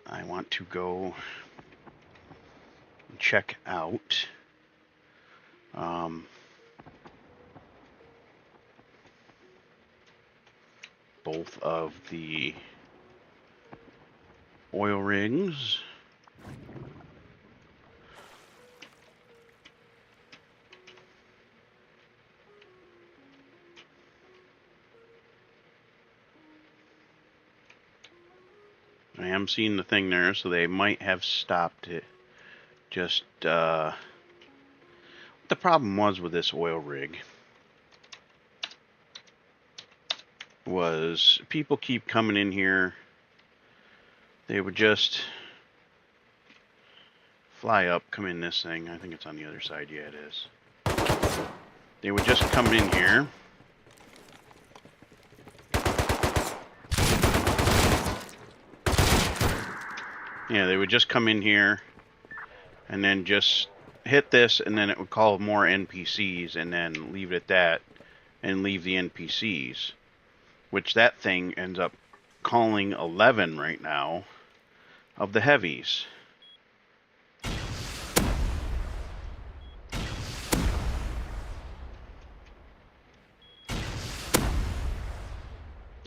I want to go check out both of the oil rigs. I am seeing the thing there, so they might have stopped it. Just, what the problem was with this oil rig was people keep coming in here. They would just fly up, come in this thing. I think it's on the other side. Yeah, it is. They would just come in here. Yeah, they would just come in here and then just hit this, and then it would call more NPCs and then leave it at that and leave the NPCs, which that thing ends up calling 11 right now of the heavies.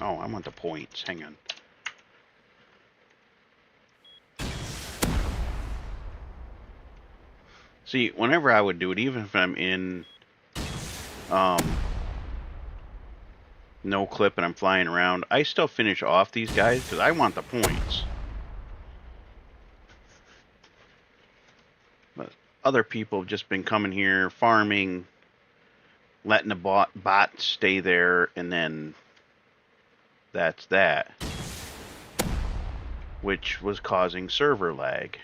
Oh, I want the points. Hang on. See, whenever I would do it, even if I'm in no clip and I'm flying around, I still finish off these guys because I want the points. But other people have just been coming here, farming, letting the bot stay there, and then that's that. Which was causing server lag.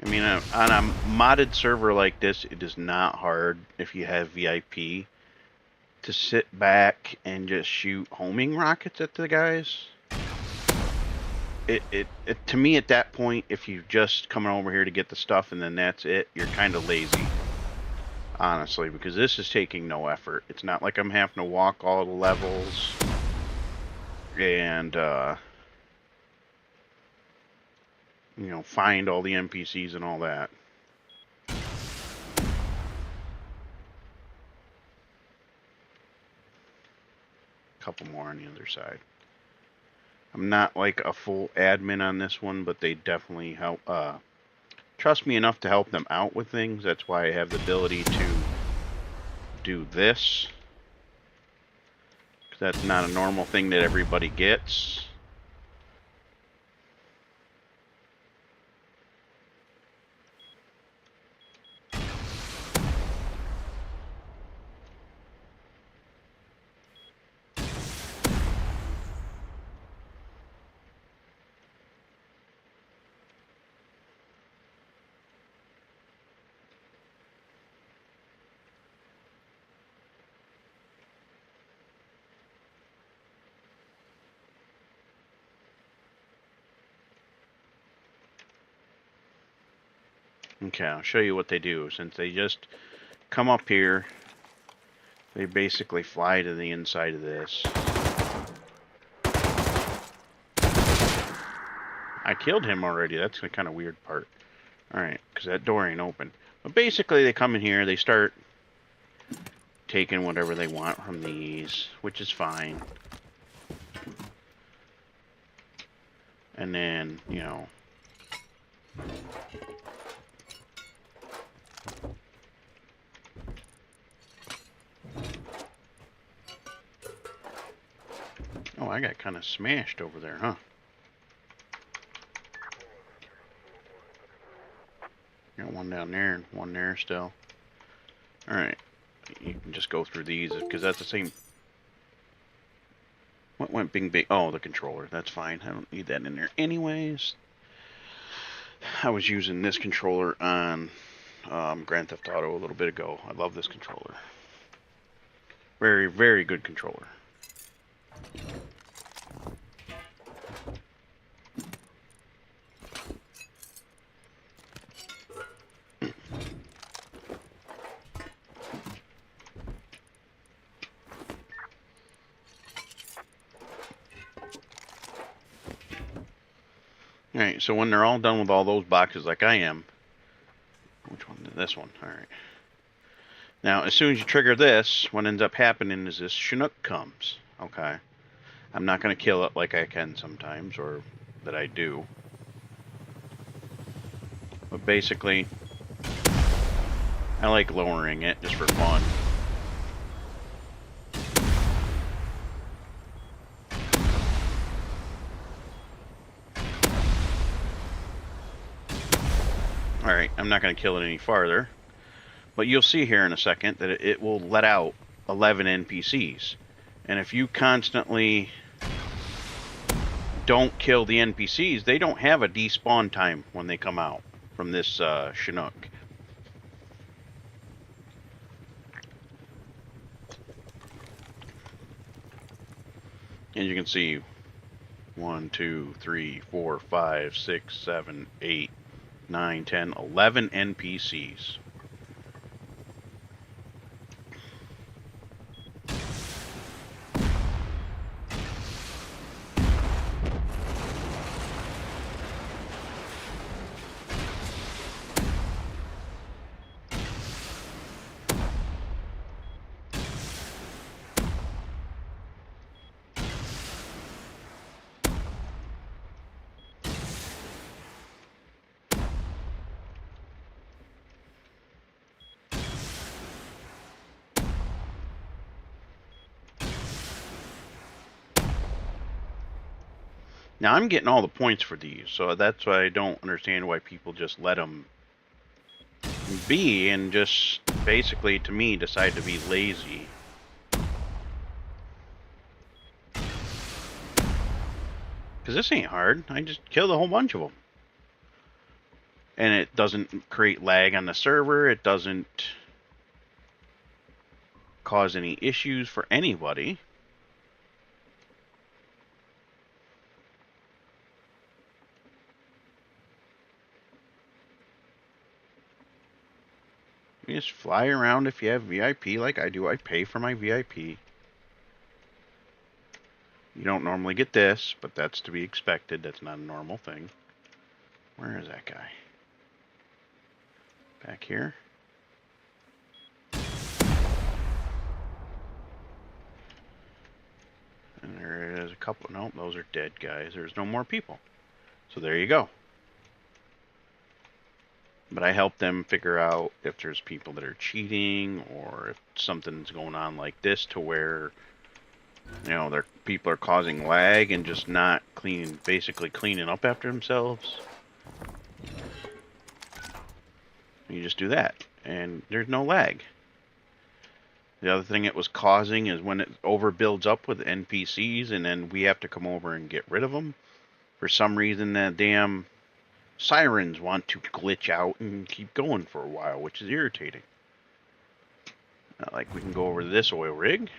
I mean, on a modded server like this, it is not hard if you have VIP to sit back and just shoot homing rockets at the guys. It to me at that point, if you're just coming over here to get the stuff and then that's it, you're kind of lazy, honestly, because this is taking no effort. It's not like I'm having to walk all the levels and you know, find all the NPCs and all that. Couple more on the other side. I'm not like a full admin on this one, but they definitely help, trust me enough to help them out with things. That's why I have the ability to do this. 'Cause that's not a normal thing that everybody gets. Okay, I'll show you what they do, since they just come up here. They basically fly to the inside of this. I killed him already. That's the kind of weird part. Alright, because that door ain't open. But basically, they come in here, they start taking whatever they want from these, which is fine. And then, you know... Oh, I got kind of smashed over there, huh? Got one down there and one there still. Alright. You can just go through these, because that's the same... What went bing bing? Oh, the controller. That's fine. I don't need that in there anyways. I was using this controller on Grand Theft Auto a little bit ago. I love this controller. Very, very good controller. Alright, so when they're all done with all those boxes like I am... Which one? This one. Alright. Now, as soon as you trigger this, what ends up happening is this Chinook comes. Okay. I'm not going to kill it like I can sometimes, or that I do. But basically, I like lowering it just for fun. Alright, I'm not going to kill it any farther. But you'll see here in a second that it will let out 11 NPCs. And if you constantly don't kill the NPCs, they don't have a despawn time when they come out from this Chinook. And you can see 1, 2, 3, 4, 5, 6, 7, 8, 9, 10, 11 NPCs. Now, I'm getting all the points for these, so that's why I don't understand why people just let them be and just basically, to me, decide to be lazy. Because this ain't hard. I just killed a whole bunch of them. And it doesn't create lag on the server. It doesn't cause any issues for anybody. You just fly around if you have VIP like I do. I pay for my VIP. You don't normally get this, but that's to be expected. That's not a normal thing. Where is that guy? Back here? And there is a couple. No, those are dead guys. There's no more people. So there you go. But I help them figure out if there's people that are cheating or if something's going on like this to where, you know, people are causing lag and just not basically cleaning up after themselves. You just do that and there's no lag. The other thing it was causing is when it overbuilds up with NPCs and then we have to come over and get rid of them. For some reason, that damn sirens want to glitch out and keep going for a while, which is irritating. Not like we can go over to this oil rig.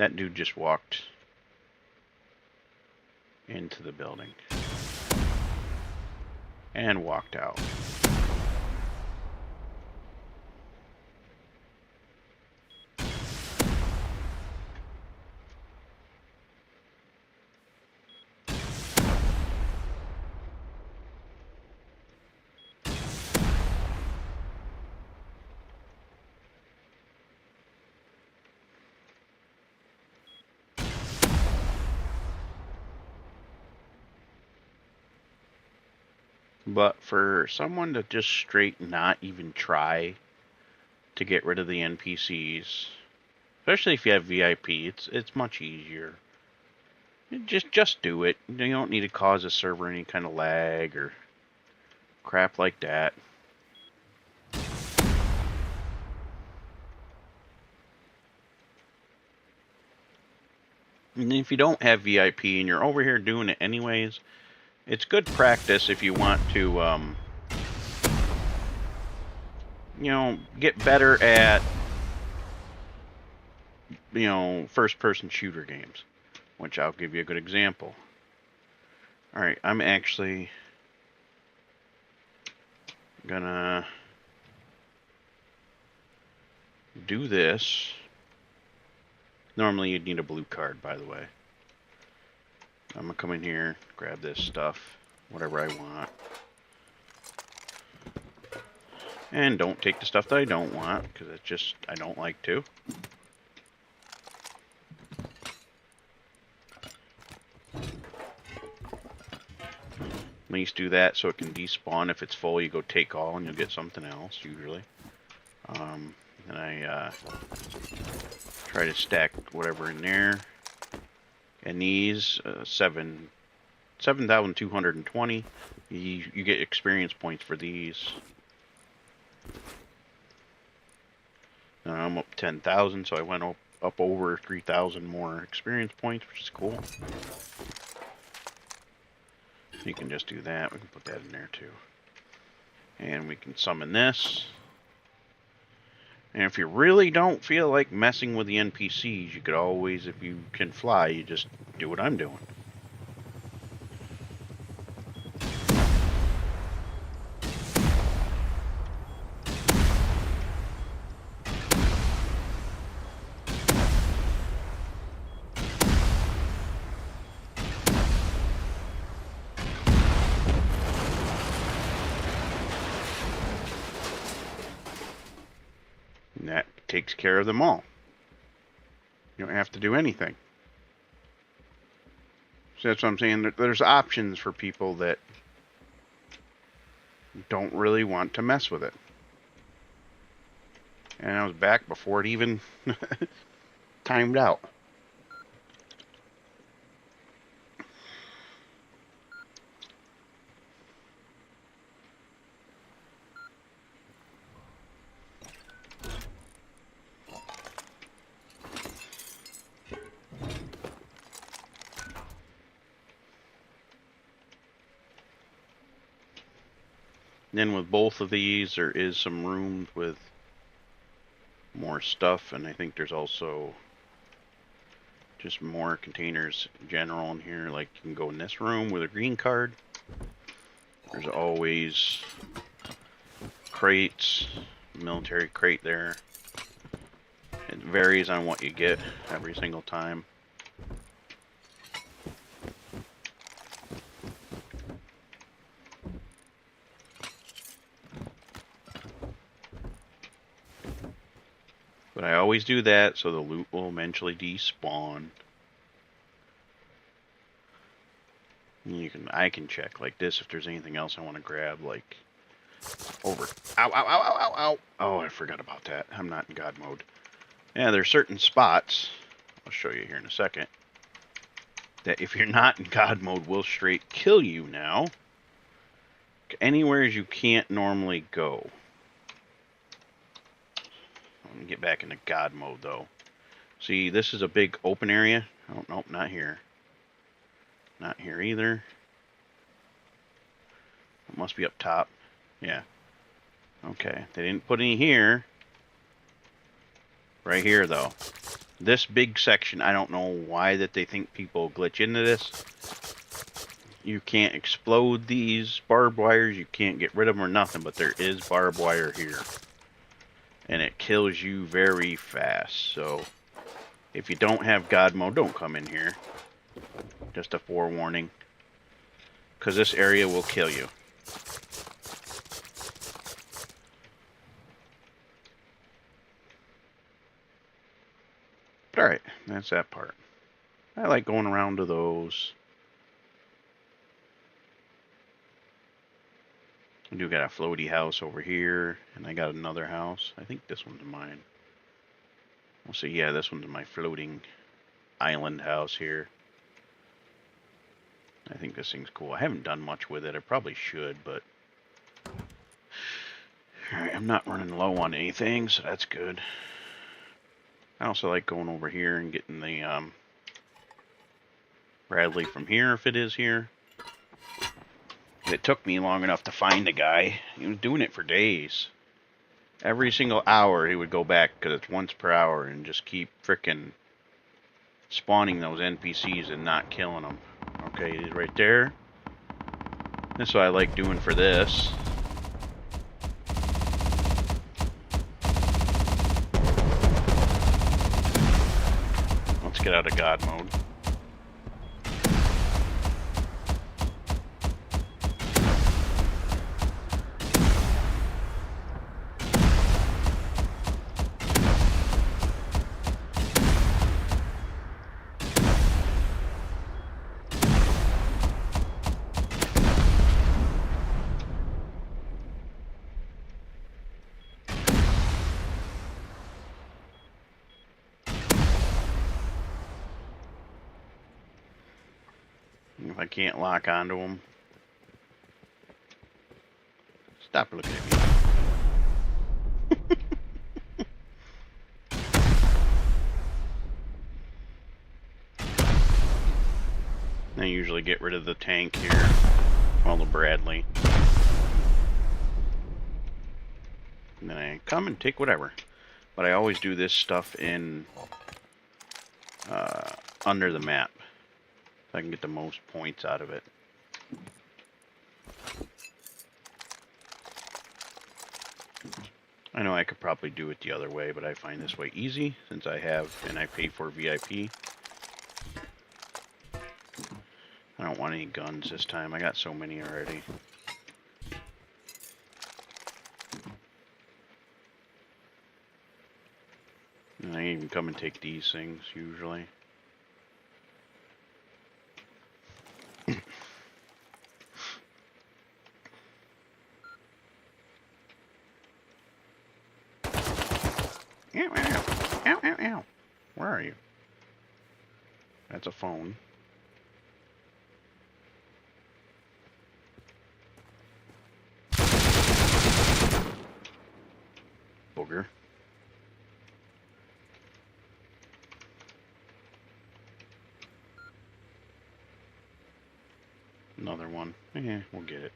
That dude just walked into the building and walked out. But for someone to just straight not even try to get rid of the NPCs, especially if you have VIP, it's much easier. Just do it. You don't need to cause a server any kind of lag or crap like that. And if you don't have VIP and you're over here doing it anyways, it's good practice if you want to, you know, get better at, you know, first-person shooter games, which I'll give you a good example. Alright, I'm actually gonna do this. Normally you'd need a blue card, by the way. I'm gonna come in here, grab this stuff, whatever I want. And don't take the stuff that I don't want, because it's just, I don't like to. At least do that so it can despawn. If it's full, you go take all and you'll get something else, usually. And I try to stack whatever in there. And these, 7,220. You get experience points for these. I'm up 10,000, so I went up over 3,000 more experience points, which is cool. You can just do that. We can put that in there too. And we can summon this. And if you really don't feel like messing with the NPCs, you could always, if you can fly, you just do what I'm doing. And that takes care of them all. You don't have to do anything. So that's what I'm saying. There's options for people that don't really want to mess with it. And I was back before it even timed out. Then with both of these, there is some rooms with more stuff, and I think there's also just more containers in general in here. Like you can go in this room with a green card. There's always crates, military crate there. It varies on what you get every single time. But I always do that so the loot will eventually despawn. I can check like this if there's anything else I want to grab, like over. Ow, ow, ow, ow, ow, ow. Oh, I forgot about that. I'm not in God mode. Yeah, there's certain spots, I'll show you here in a second, that if you're not in God mode will straight kill you now. Anywhere you can't normally go. Let me get back into God mode though. See, this is a big open area. Oh, nope, not here. Not here either. It must be up top. Yeah. Okay, they didn't put any here. Right here though. This big section, I don't know why that they think people glitch into this. You can't explode these barbed wires, you can't get rid of them or nothing, but there is barbed wire here. And it kills you very fast, so if you don't have God mode, don't come in here. Just a forewarning. Because this area will kill you. But alright, that's that part. I like going around to those. I do got a floaty house over here, and I got another house. I think this one's mine. We'll see. Yeah, this one's my floating island house here. I think this thing's cool. I haven't done much with it. I probably should, but... Alright, I'm not running low on anything, so that's good. I also like going over here and getting the Bradley from here, if it is here. It took me long enough to find the guy. He was doing it for days. Every single hour he would go back, because it's once per hour, and just keep frickin' spawning those NPCs and not killing them. Okay, he's right there. That's what I like doing for this. Let's get out of God mode. If I can't lock onto them. Stop looking at me. I usually get rid of the tank here. Well, the Bradley. And then I come and take whatever. But I always do this stuff in under the map. So I can get the most points out of it. I know I could probably do it the other way, but I find this way easy since I have, and I pay for VIP. I don't want any guns this time. I got so many already. And I even come and take these things usually. Ow, ow, ow, ow, ow. Where are you? That's a phone. Booger. Another one. Yeah, we'll get it.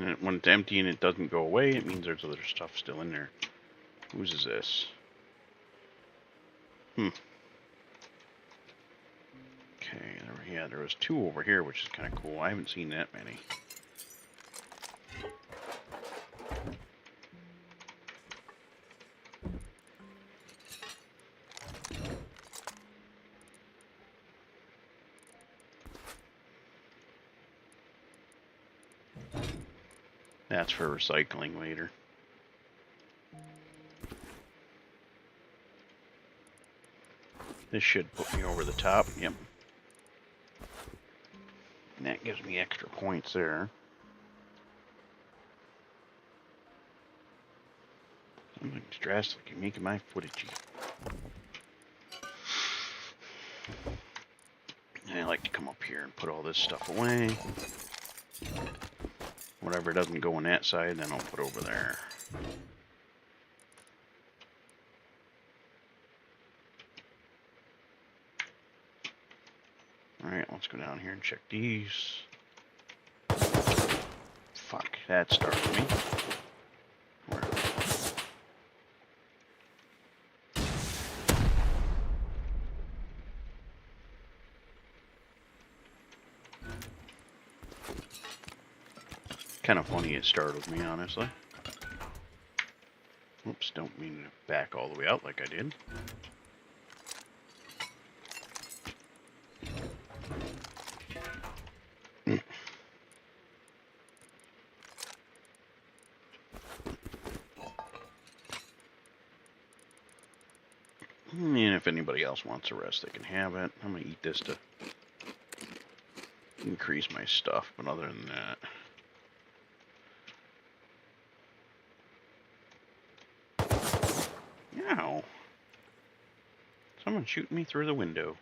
And when it's empty and it doesn't go away, it means there's other stuff still in there. Whose is this? Okay, yeah, there was 2 over here, which is kind of cool. I haven't seen that many. That's for recycling later. This should put me over the top. Yep. And that gives me extra points there. Something's drastically making my footage. I like to come up here and put all this stuff away. Whatever doesn't go on that side, then I'll put over there. Alright, let's go down here and check these. Fuck, that startled me. Where? Kind of funny it startled me, honestly. Oops, don't mean to back all the way out like I did. And if anybody else wants a rest, they can have it. I'm going to eat this to increase my stuff, but other than that... Ow. Someone's shooting me through the window.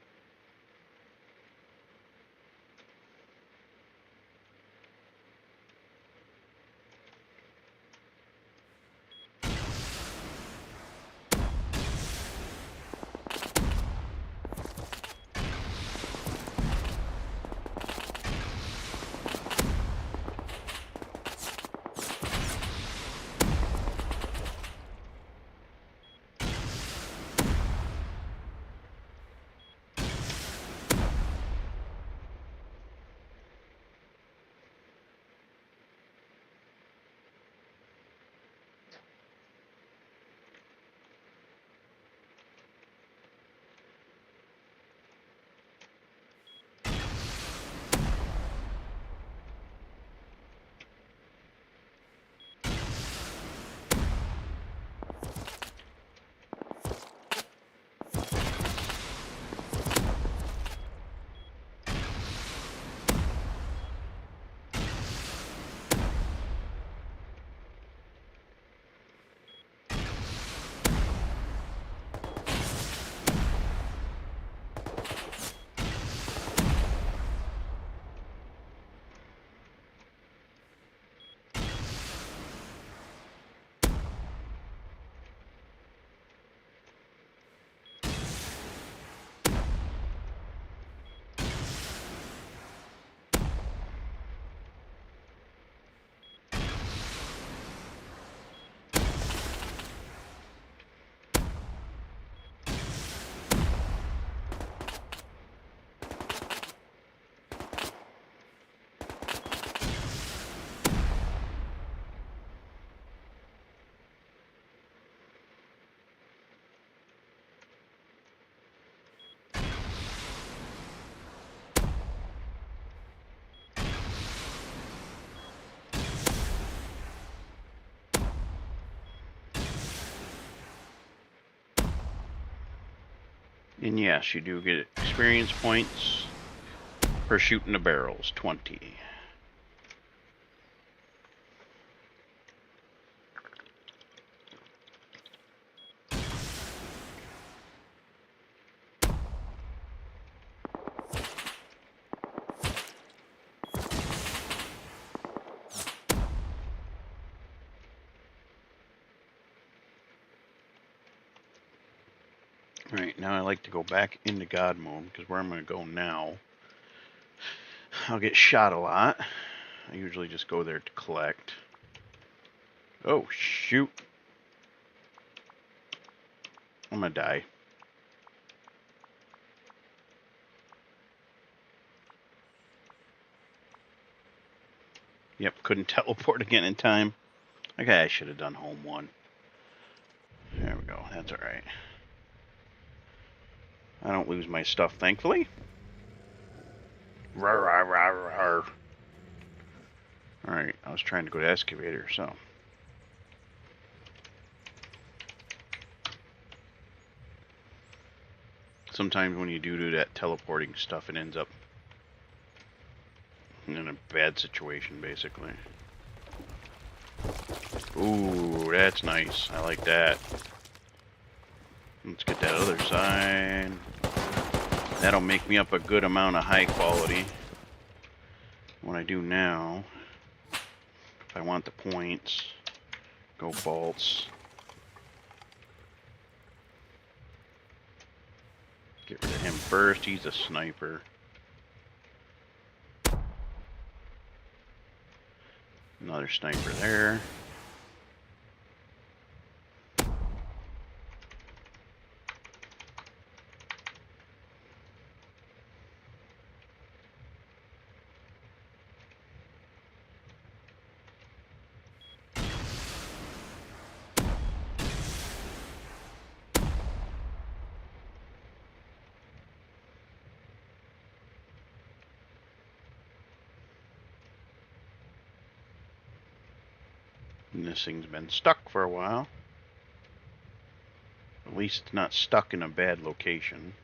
And yes, you do get experience points for shooting the barrels, 20. Alright, now I like to go back into God mode, because where I'm going to go now, I'll get shot a lot. I usually just go there to collect. Oh, shoot. I'm gonna die. Yep, couldn't teleport again in time. Okay, I should have done home one. There we go. That's alright. I don't lose my stuff, thankfully. Rawr, rawr, rawr, rawr. Alright, I was trying to go to excavator, so. Sometimes when you do that teleporting stuff, it ends up in a bad situation, basically. Ooh, that's nice. I like that. Let's get that other side. That'll make me up a good amount of high quality. What I do now, if I want the points, go bolts. Get rid of him first. He's a sniper. Another sniper there. And this thing's been stuck for a while. At least it's not stuck in a bad location.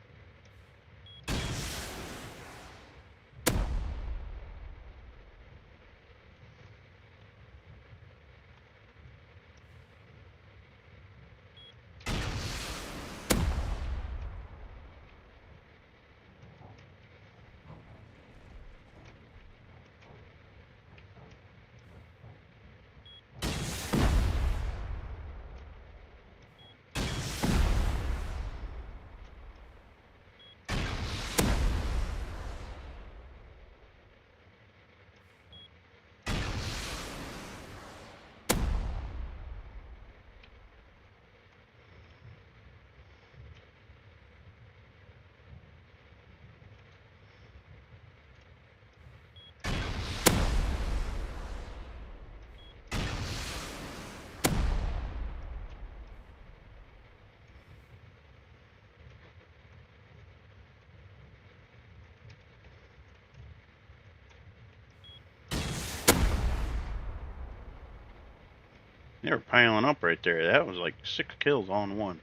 They were piling up right there. That was like 6 kills all in one.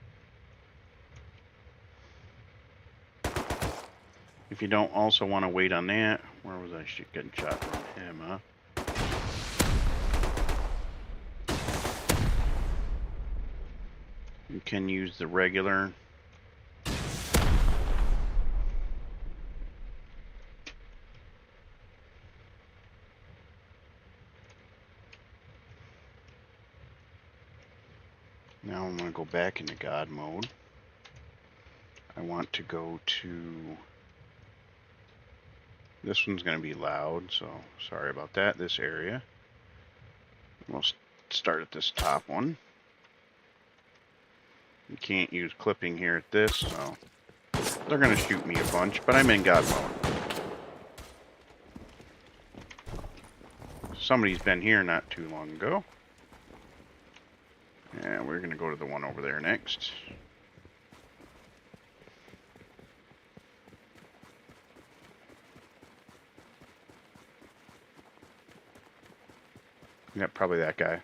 If you don't also want to wait on that, where was I getting shot from him, huh? You can use the regular. Now I'm going to go back into God mode. I want to go to... This one's going to be loud, so sorry about that, this area. We'll start at this top one. You can't use clipping here at this, so they're going to shoot me a bunch, but I'm in God mode. Somebody's been here not too long ago. And we're going to go to the one over there next. Yeah, probably that guy.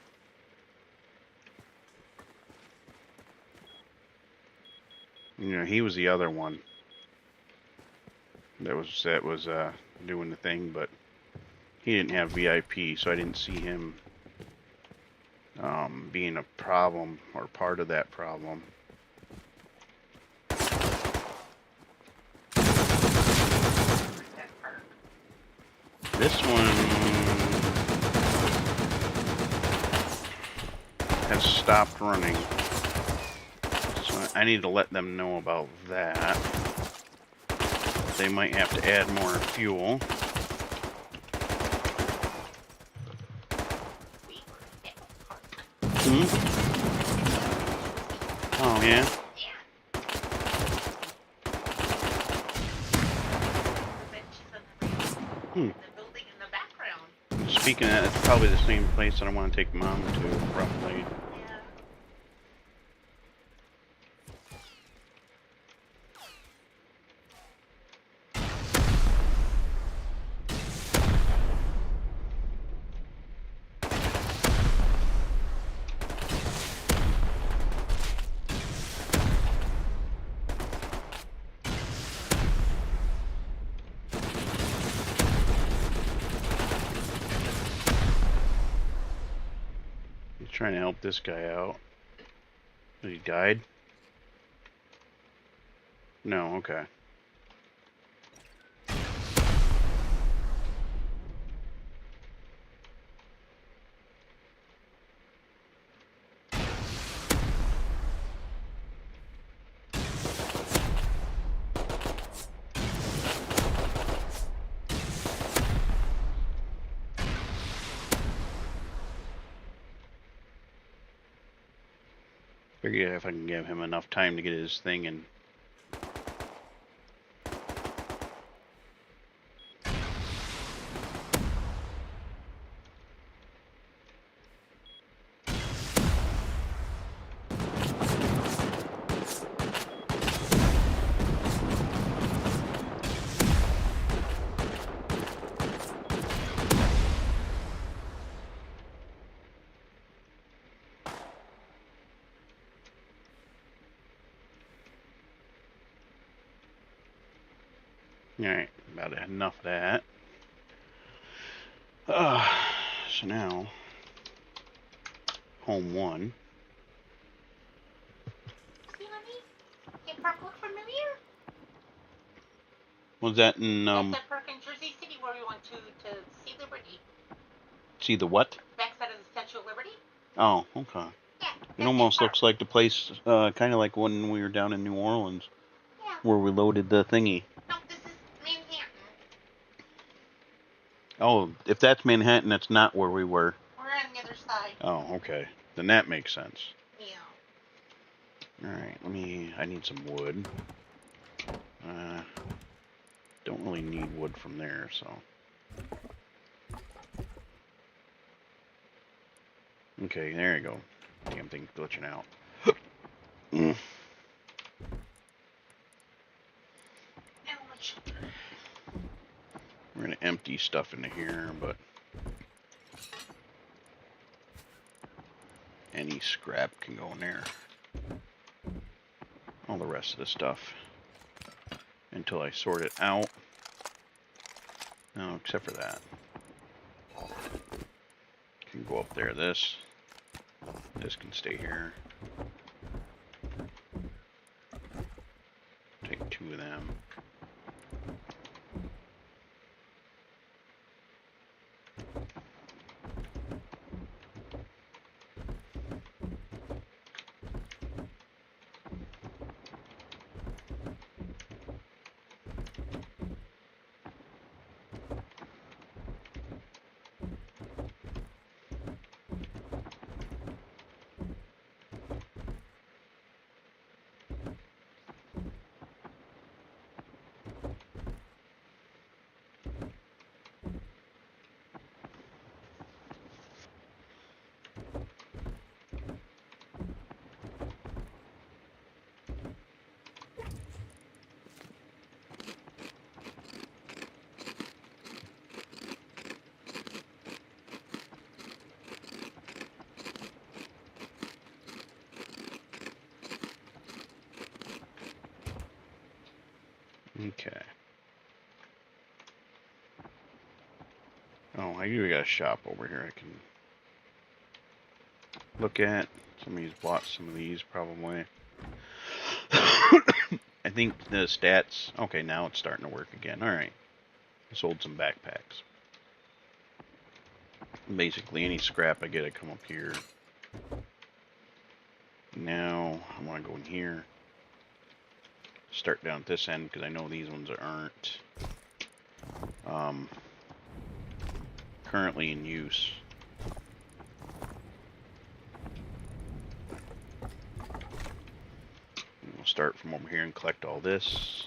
You know, he was the other one that was doing the thing, but he didn't have VIP, so I didn't see him being a problem or part of that problem. This one has stopped running, so I need to let them know about that. They might have to add more fuel. Hmm? Oh, yeah? Yeah. The benches and Hmm. the building in the background. Speaking of that, it's probably the same place that I want to take Mom to, roughly. Yeah. He's trying to help this guy out. He died? No, okay. Figure if I can give him enough time to get his thing and alright, about enough of that. So now, home 1. See, honey? Your park look familiar? Was that in, That's that park in Jersey City where we went to see Liberty. see the what? Backside of the Statue of Liberty? Oh, okay. Yeah. It almost looks like the place, kind of like when we were down in New Orleans, Yeah. where we loaded the thingy. No, this is Manhattan. Oh, if that's Manhattan, that's not where we were. We're on the other side. Oh, okay. Then that makes sense. Yeah. Alright, I need some wood. Don't really need wood from there, so. Okay, there you go. Damn thing's glitching out. Mm. Ouch. We're gonna empty stuff into here, but any scrap can go in there. All the rest of the stuff. Until I sort it out. No, except for that. Can go up there, this can stay here. Take 2 of them. Okay. Oh, I do got a shop over here I can look at. Somebody's bought some of these probably. I think the stats. Okay, now it's starting to work again. Alright. I sold some backpacks. Basically, any scrap I get, I come up here. Now, I want to go in here. Start down at this end, because I know these ones aren't currently in use. start from over here and collect all this.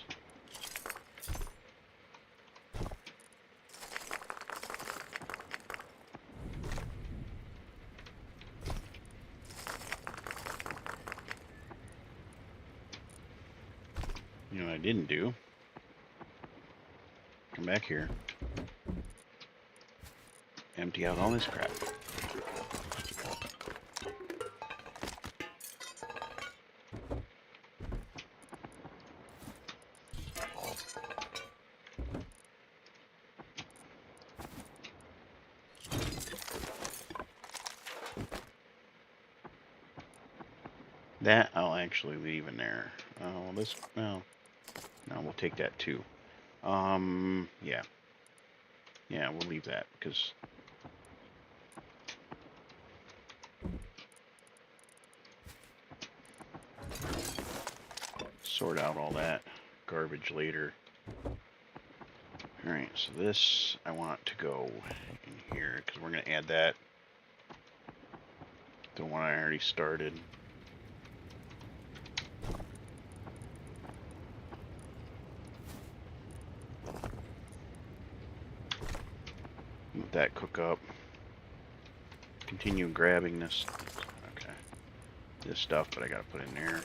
You know what I didn't do? Come back here. Empty out all this crap. That I'll actually leave in there. Oh, this, well, no, we'll take that too. Yeah. Yeah, we'll leave that because sort out all that garbage later. Alright, so this I want to go in here because we're going to add that. The one I already started. Let that cook up. Continue grabbing this. Okay. This stuff, but I gotta put in there.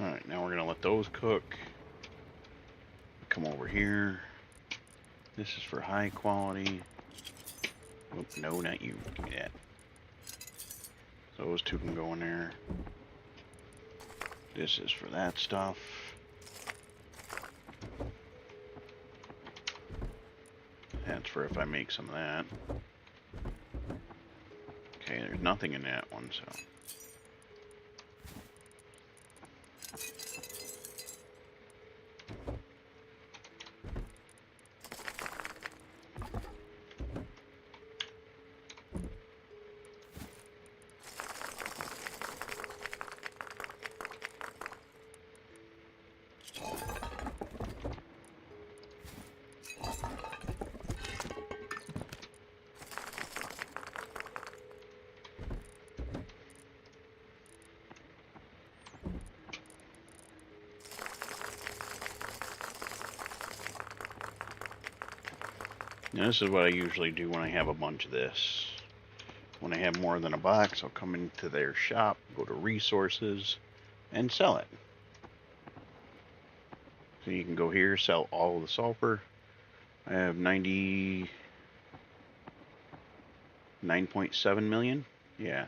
Alright, now we're going to let those cook. Come over here. This is for high quality. Oh, no, not you. Give me that. Those two can go in there. This is for that stuff. That's for if I make some of that. Okay, there's nothing in that one, so... Now this is what I usually do when I have a bunch of this. When I have more than a box, I'll come into their shop, go to resources, and sell it. So you can go here, sell all of the sulfur. I have 99.7 million. Yeah.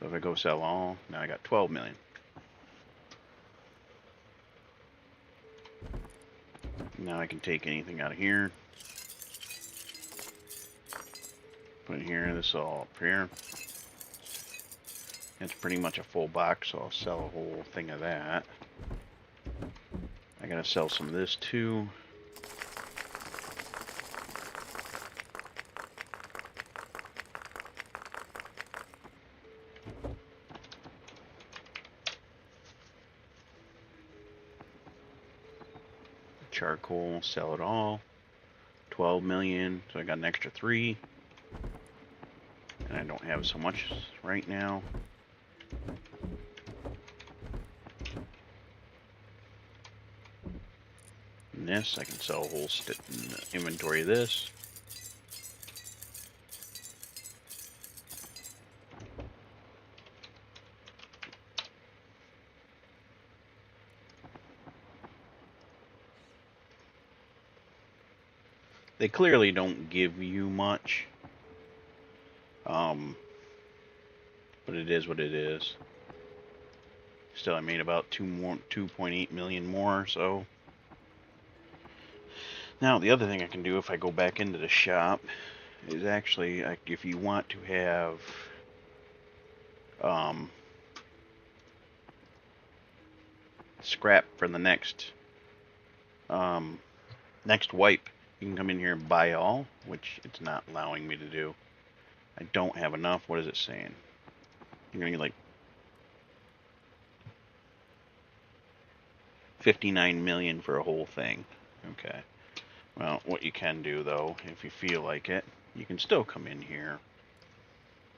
So if I go sell all, now I got 12 million. Now I can take anything out of here. Put in here, this all up here. It's pretty much a full box, so I'll sell a whole thing of that. I gotta sell some of this too. Charcoal, sell it all. 12 million, so I got an extra 3. And I don't have so much right now. And this, I can sell a whole inventory of this. They clearly don't give you much. But it is what it is. Still, I made about 2.8 million more, so Now, the other thing I can do if I go back into the shop is actually, if you want to have scrap for the next next wipe, you can come in here and buy all, which it's not allowing me to do. I don't have enough. What is it saying? You're gonna get like 59 million for a whole thing. Okay. Well, what you can do though, if you feel like it, you can still come in here.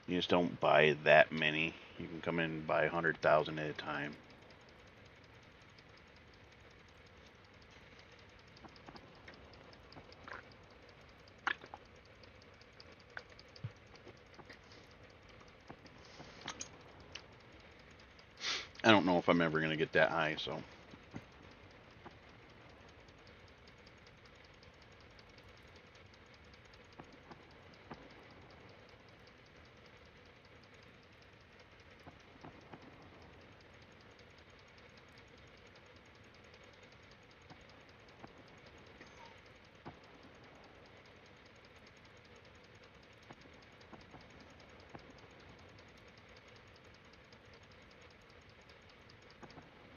You just don't buy that many. You can come in and buy 100,000 at a time. I don't know if I'm ever going to get that high, so.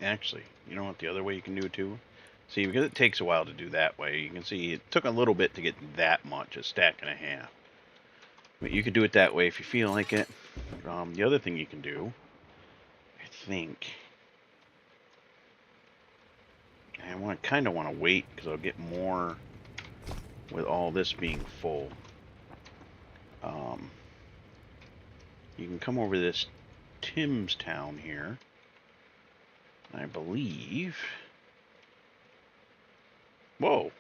Actually, you know what the other way you can do it too? See, because it takes a while to do that way, you can see it took a little bit to get that much, a stack and a half. But you could do it that way if you feel like it. The other thing you can do, I think, I kind of want to wait because I'll get more with all this being full. You can come over this Tim's Town here. I believe. Whoa.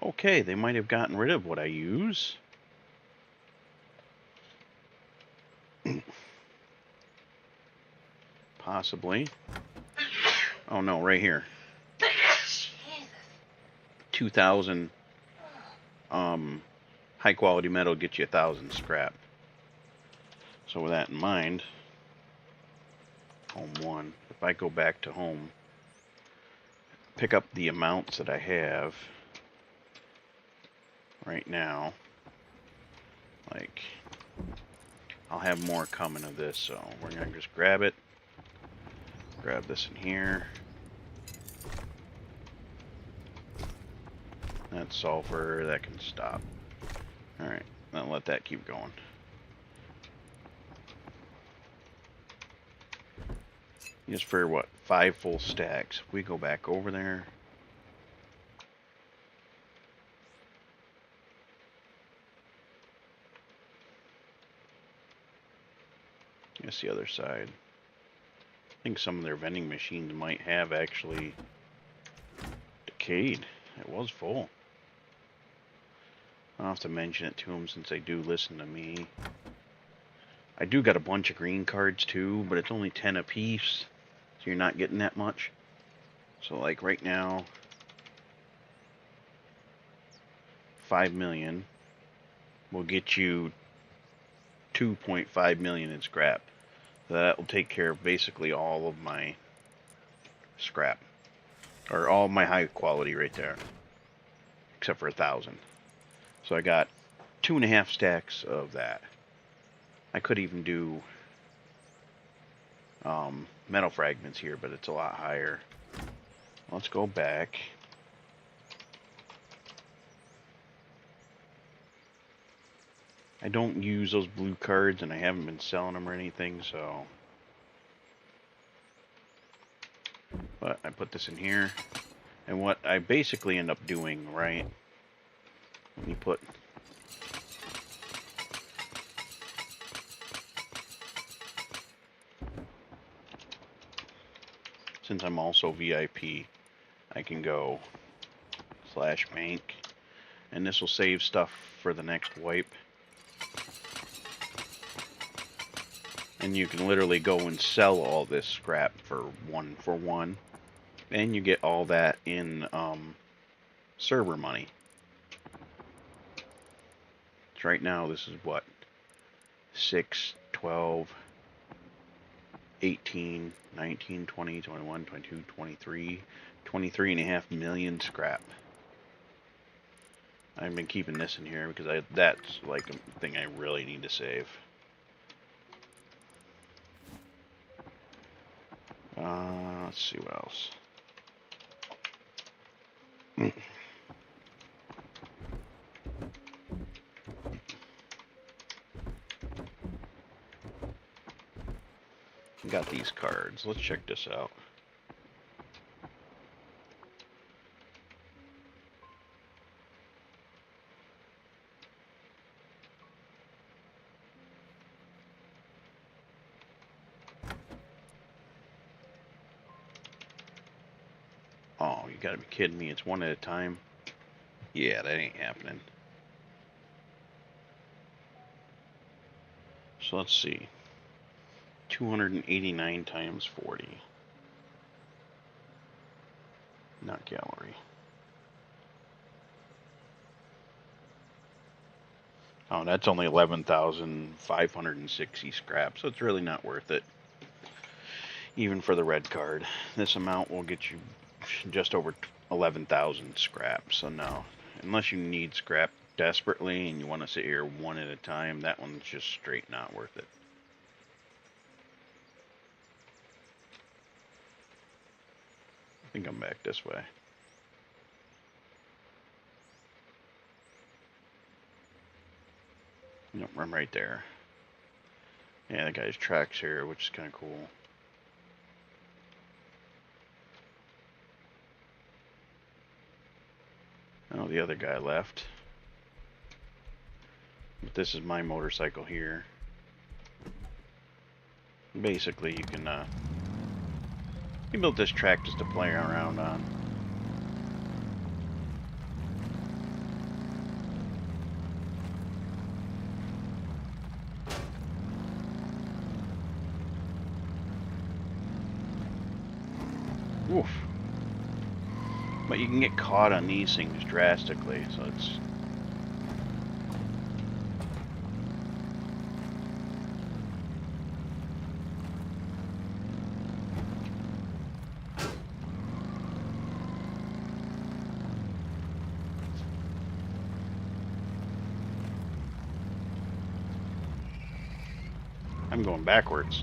Okay, they might have gotten rid of what I use. Possibly. Oh no, right here. 2,000 high quality metal gets you 1,000 scrap. So with that in mind, home 1, if I go back to home, pick up the amounts that I have right now, like, I'll have more coming of this, so we're gonna just grab it, grab this in here, that's sulfur, that can stop. Alright, then let that keep going. Just for what, 5 full stacks. If we go back over there. Guess the other side. I think some of their vending machines might have actually decayed. It was full. I'll have to mention it to them since they do listen to me. I do got a bunch of green cards too, but it's only 10 apiece. So you're not getting that much. So like right now, 5 million will get you 2.5 million in scrap. So that will take care of basically all of my scrap. Or all of my high quality right there. Except for 1,000. So I got 2.5 stacks of that. I could even do metal fragments here, but it's a lot higher. Let's go back. I don't use those blue cards, and I haven't been selling them or anything, so. But I put this in here, and what I basically end up doing, right? Let me put. Since I'm also VIP, I can go /bank, and this will save stuff for the next wipe. And you can literally go and sell all this scrap for 1 for 1, and you get all that in server money. So right now this is what, 6, 12, 18, 19, 20, 21, 22, 23, 23.5 million scrap. I've been keeping this in here because that's like a thing I really need to save. Let's see what else. Got these cards. Let's check this out. Oh, you gotta be kidding me. It's one at a time. Yeah, that ain't happening. So let's see. 289 times 40. Not gallery. Oh, that's only 11,560 scrap, so it's really not worth it. Even for the red card. This amount will get you just over 11,000 scrap, so no. Unless you need scrap desperately and you want to sit here one at a time, that one's just straight not worth it. I think I'm back this way. Nope, I'm right there. Yeah, that guy's tracks here, which is kind of cool. Oh, the other guy left. But this is my motorcycle here. Basically, you can you built this track just to play around on. Oof. But you can get caught on these things drastically, so it's... I'm going backwards.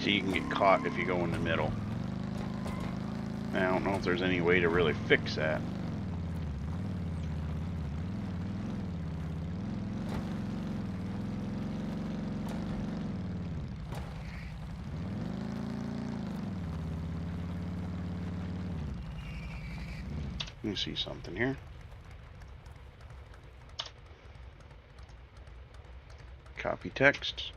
So you can get caught if you go in the middle. I don't know if there's any way to really fix that. Let me see something here. Copy text.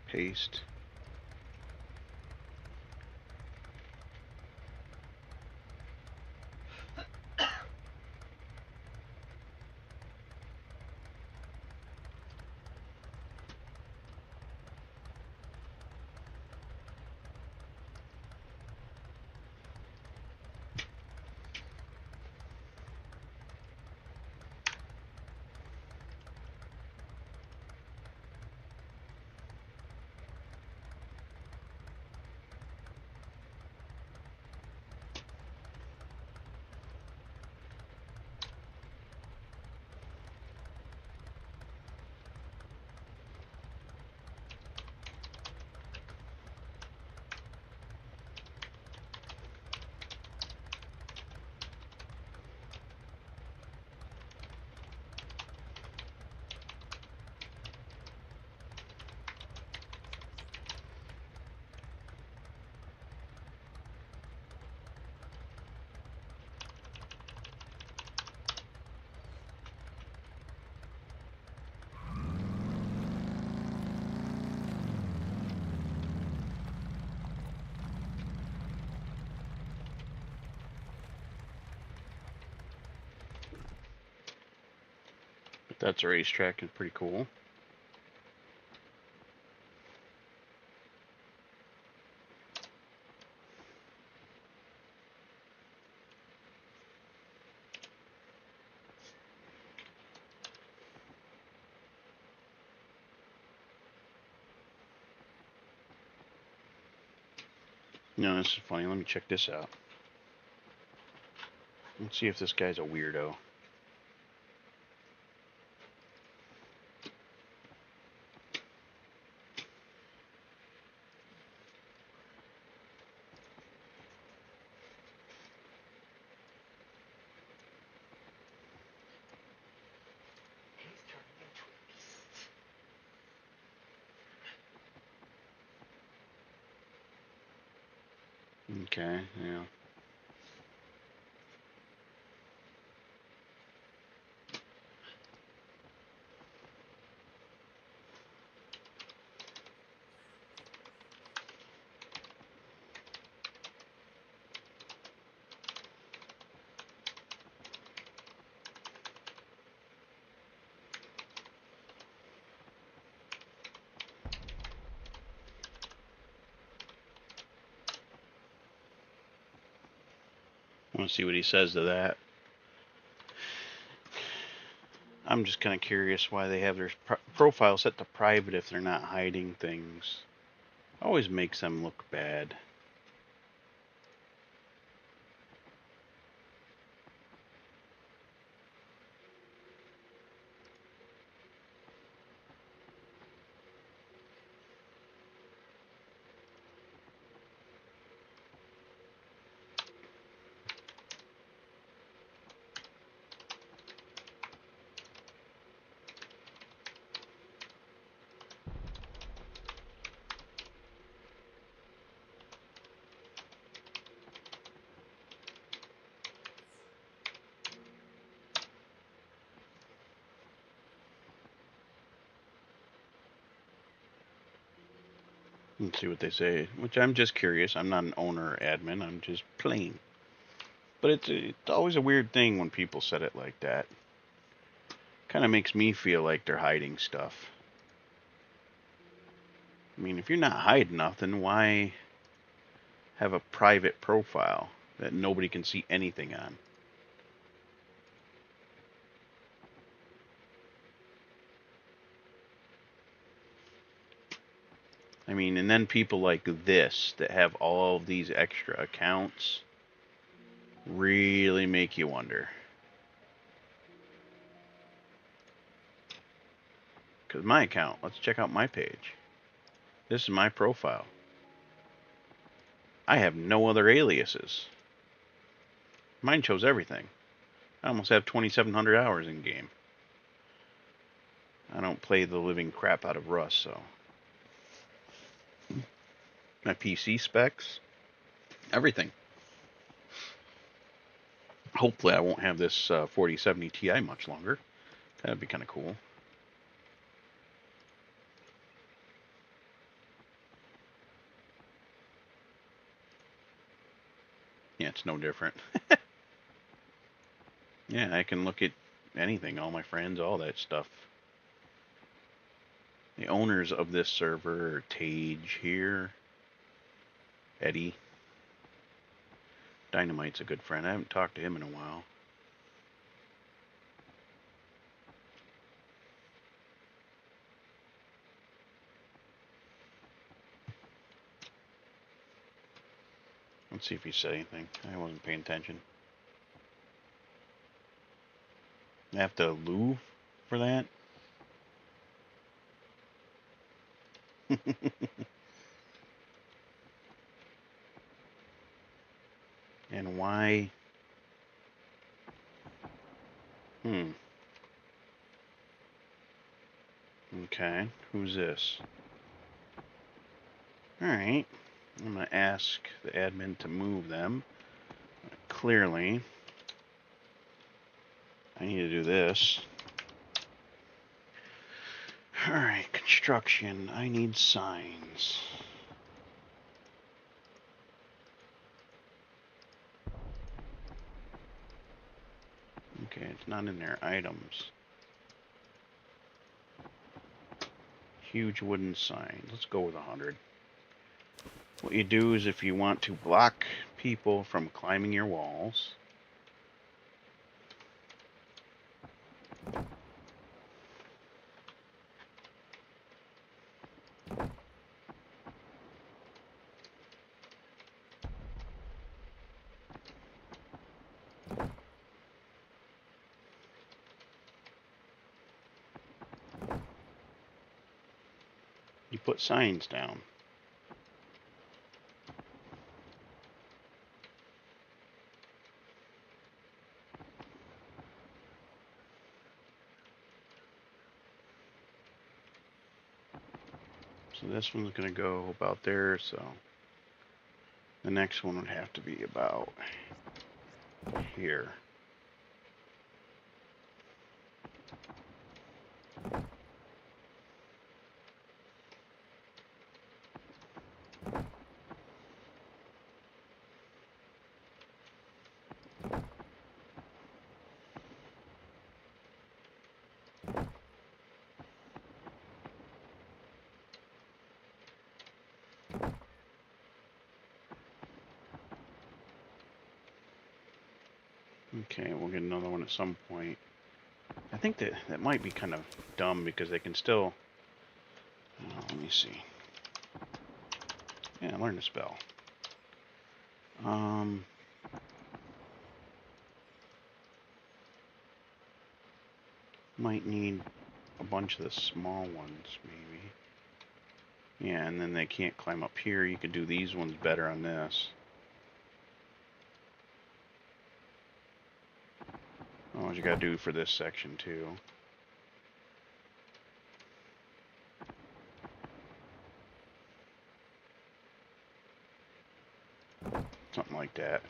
Paste. That's a racetrack and pretty cool. No, this is funny. Let me check this out. Let's see if this guy's a weirdo. He's turning into a beast. Okay, yeah. I want to see what he says to that. I'm just kind of curious why they have their profile set to private if they're not hiding things. Always makes them look bad. Let's see what they say. Which I'm just curious. I'm not an owner or admin. I'm just playing. But it's always a weird thing when people set it like that. Kind of makes me feel like they're hiding stuff. I mean, if you're not hiding nothing, why have a private profile that nobody can see anything on? I mean, and then people like this that have all of these extra accounts really make you wonder. Because my account, let's check out my page. This is my profile. I have no other aliases. Mine shows everything. I almost have 2,700 hours in game. I don't play the living crap out of Rust, so. My PC specs, everything. Hopefully I won't have this 4070 Ti much longer. That'd be kind of cool. Yeah, it's no different. Yeah, I can look at anything, all my friends, all that stuff. The owners of this server are Tage here, Eddie. Dynamite's a good friend. I haven't talked to him in a while. Let's see if he said anything. I wasn't paying attention. I have to loo for that? And why? Okay, who's this? Alright, I'm going to ask the admin to move them. Clearly, I need to do this. Alright, construction. I need signs. Okay, it's not in their items. Huge wooden sign. Let's go with 100. What you do is if you want to block people from climbing your walls, you put signs down. So this one's going to go about there, so the next one would have to be about here. Okay, we'll get another one at some point. I think that might be kind of dumb because they can still... let me see. Yeah, learn to spell. Might need a bunch of the small ones, maybe. Yeah, and then they can't climb up here. You could do these ones better on this. Oh, what you gotta do for this section too. Something like that.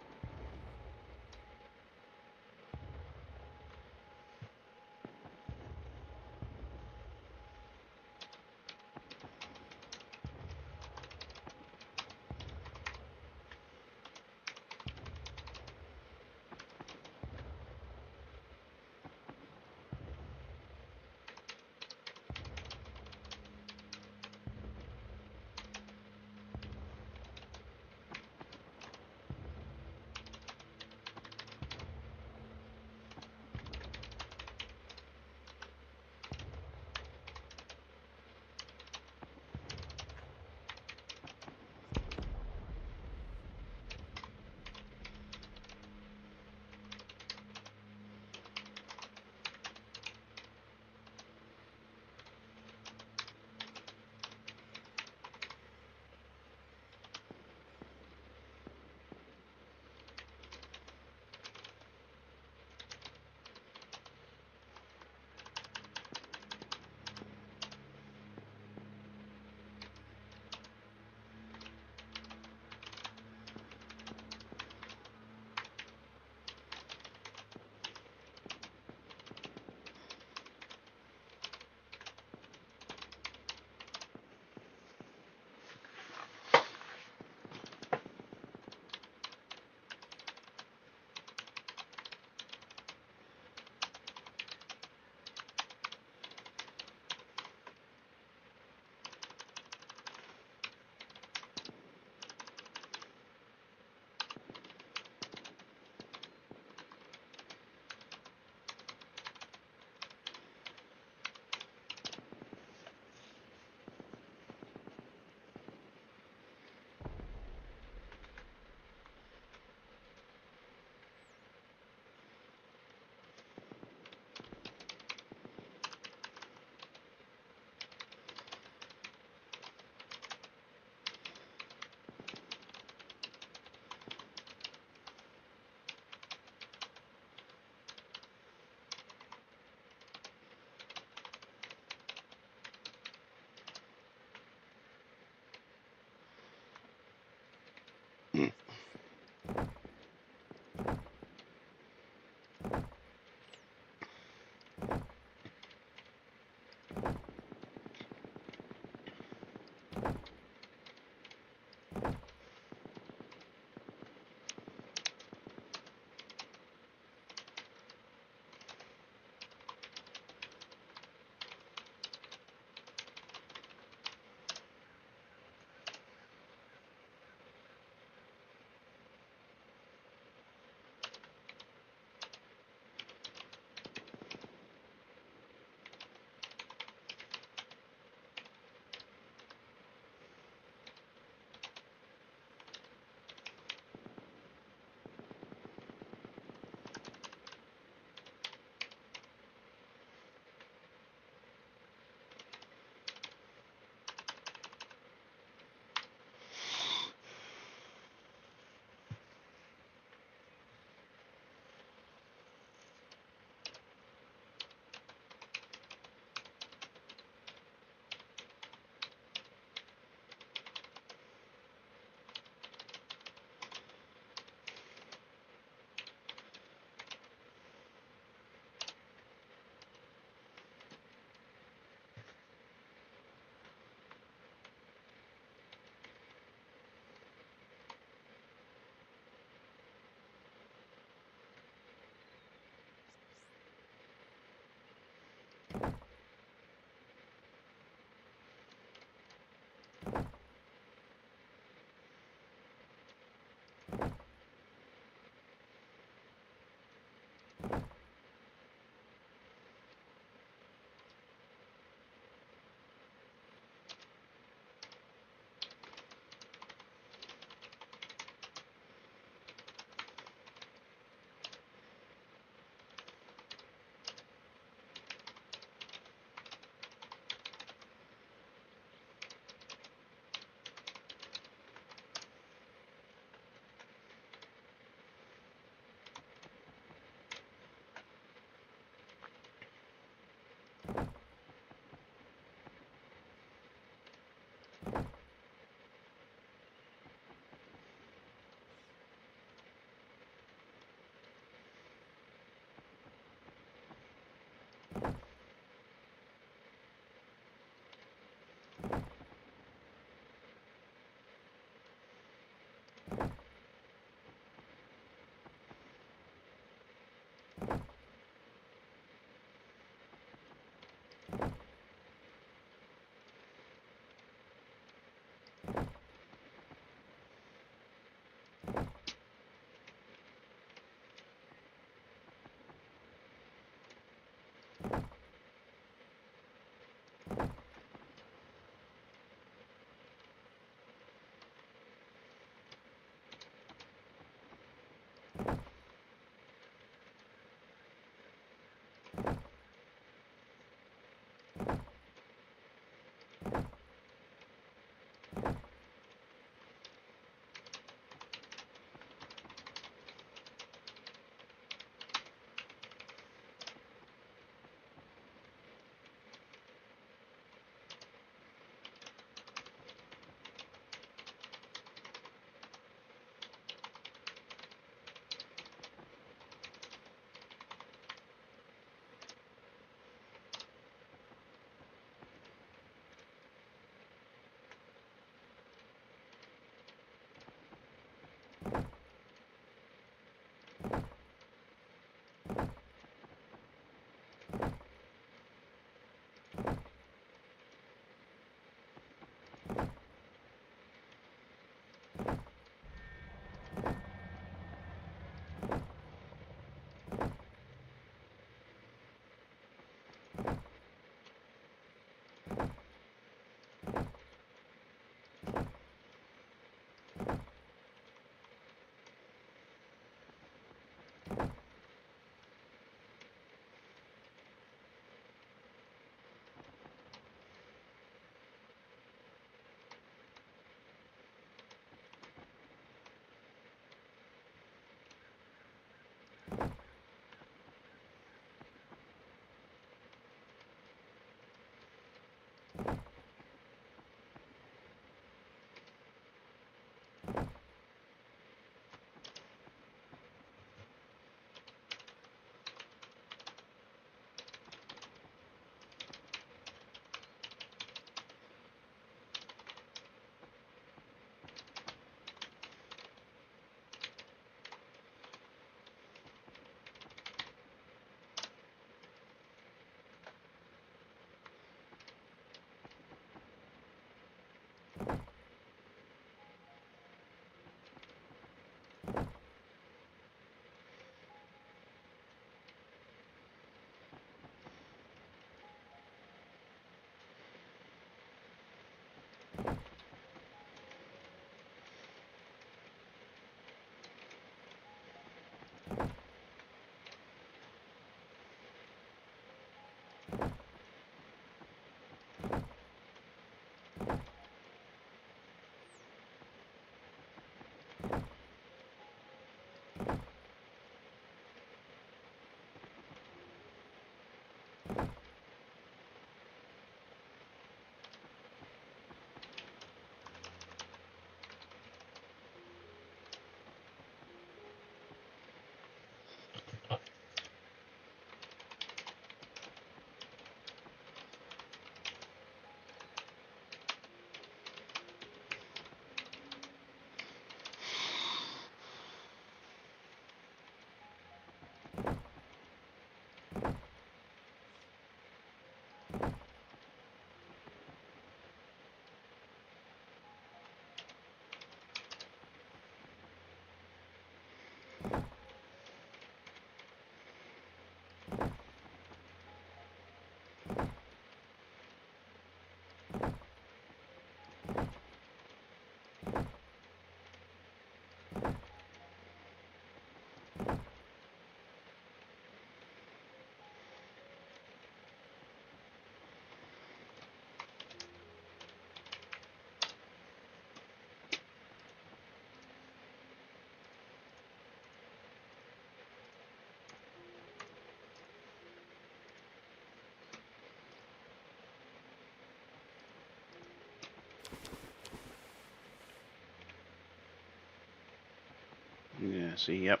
Yeah, see, yep.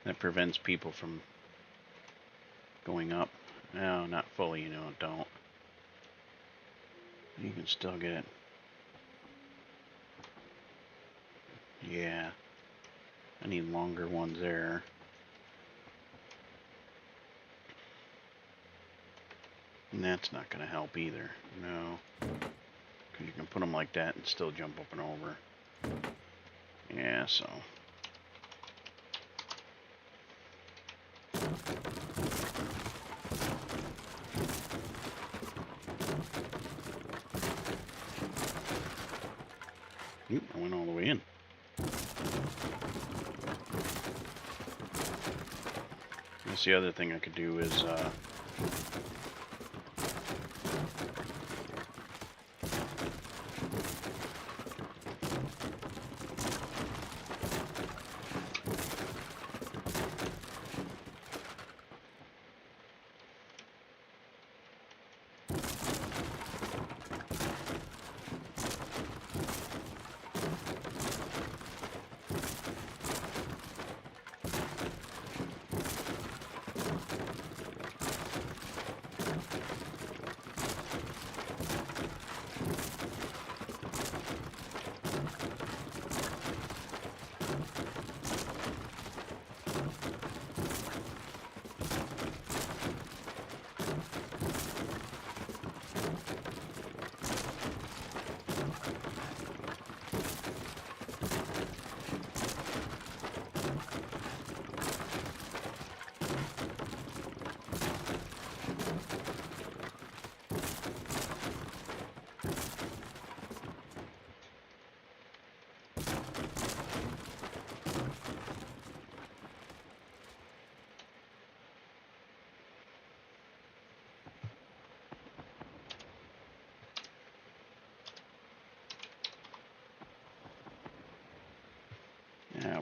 That prevents people from going up. No, not fully, you know, don't. You can still get it. Yeah. I need longer ones there. And that's not going to help either. No. Because you can put them like that and still jump up and over. Yeah, so. Oop, I went all the way in. That's the other thing I could do is,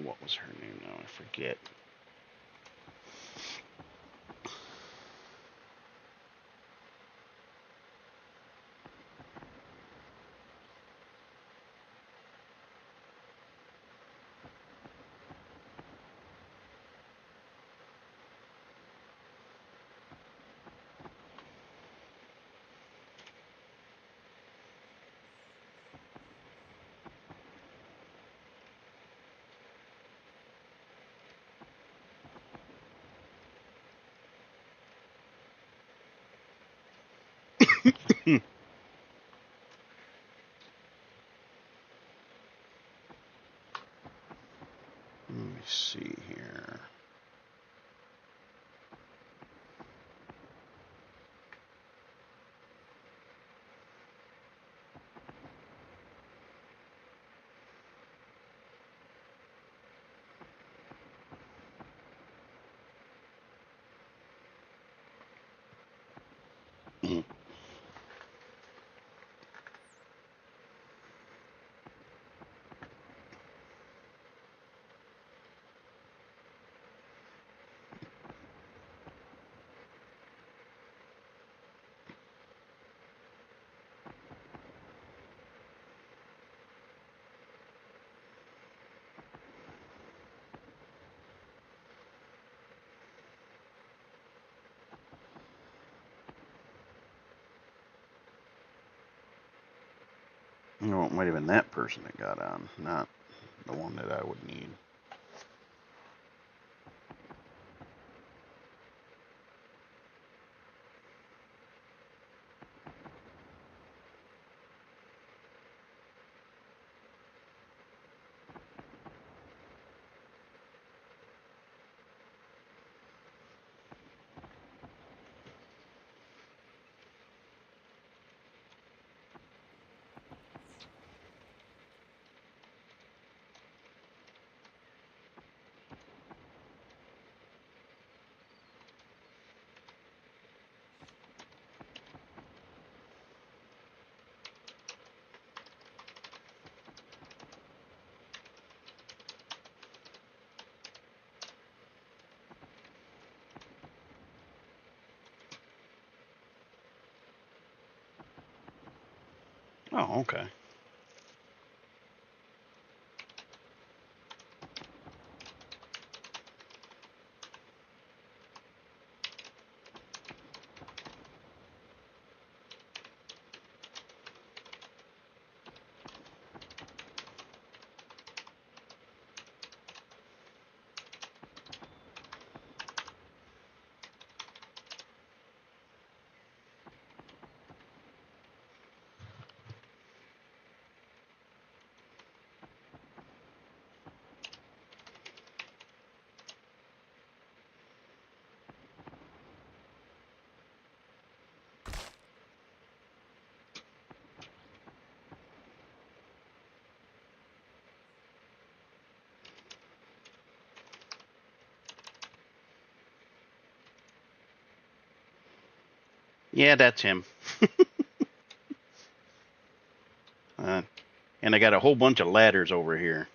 what was her name now? I forget. Let me see here. You know, it might have been that person that got on, not the one that I would need. Oh, okay. Yeah, that's him. uh, and I got a whole bunch of ladders over here.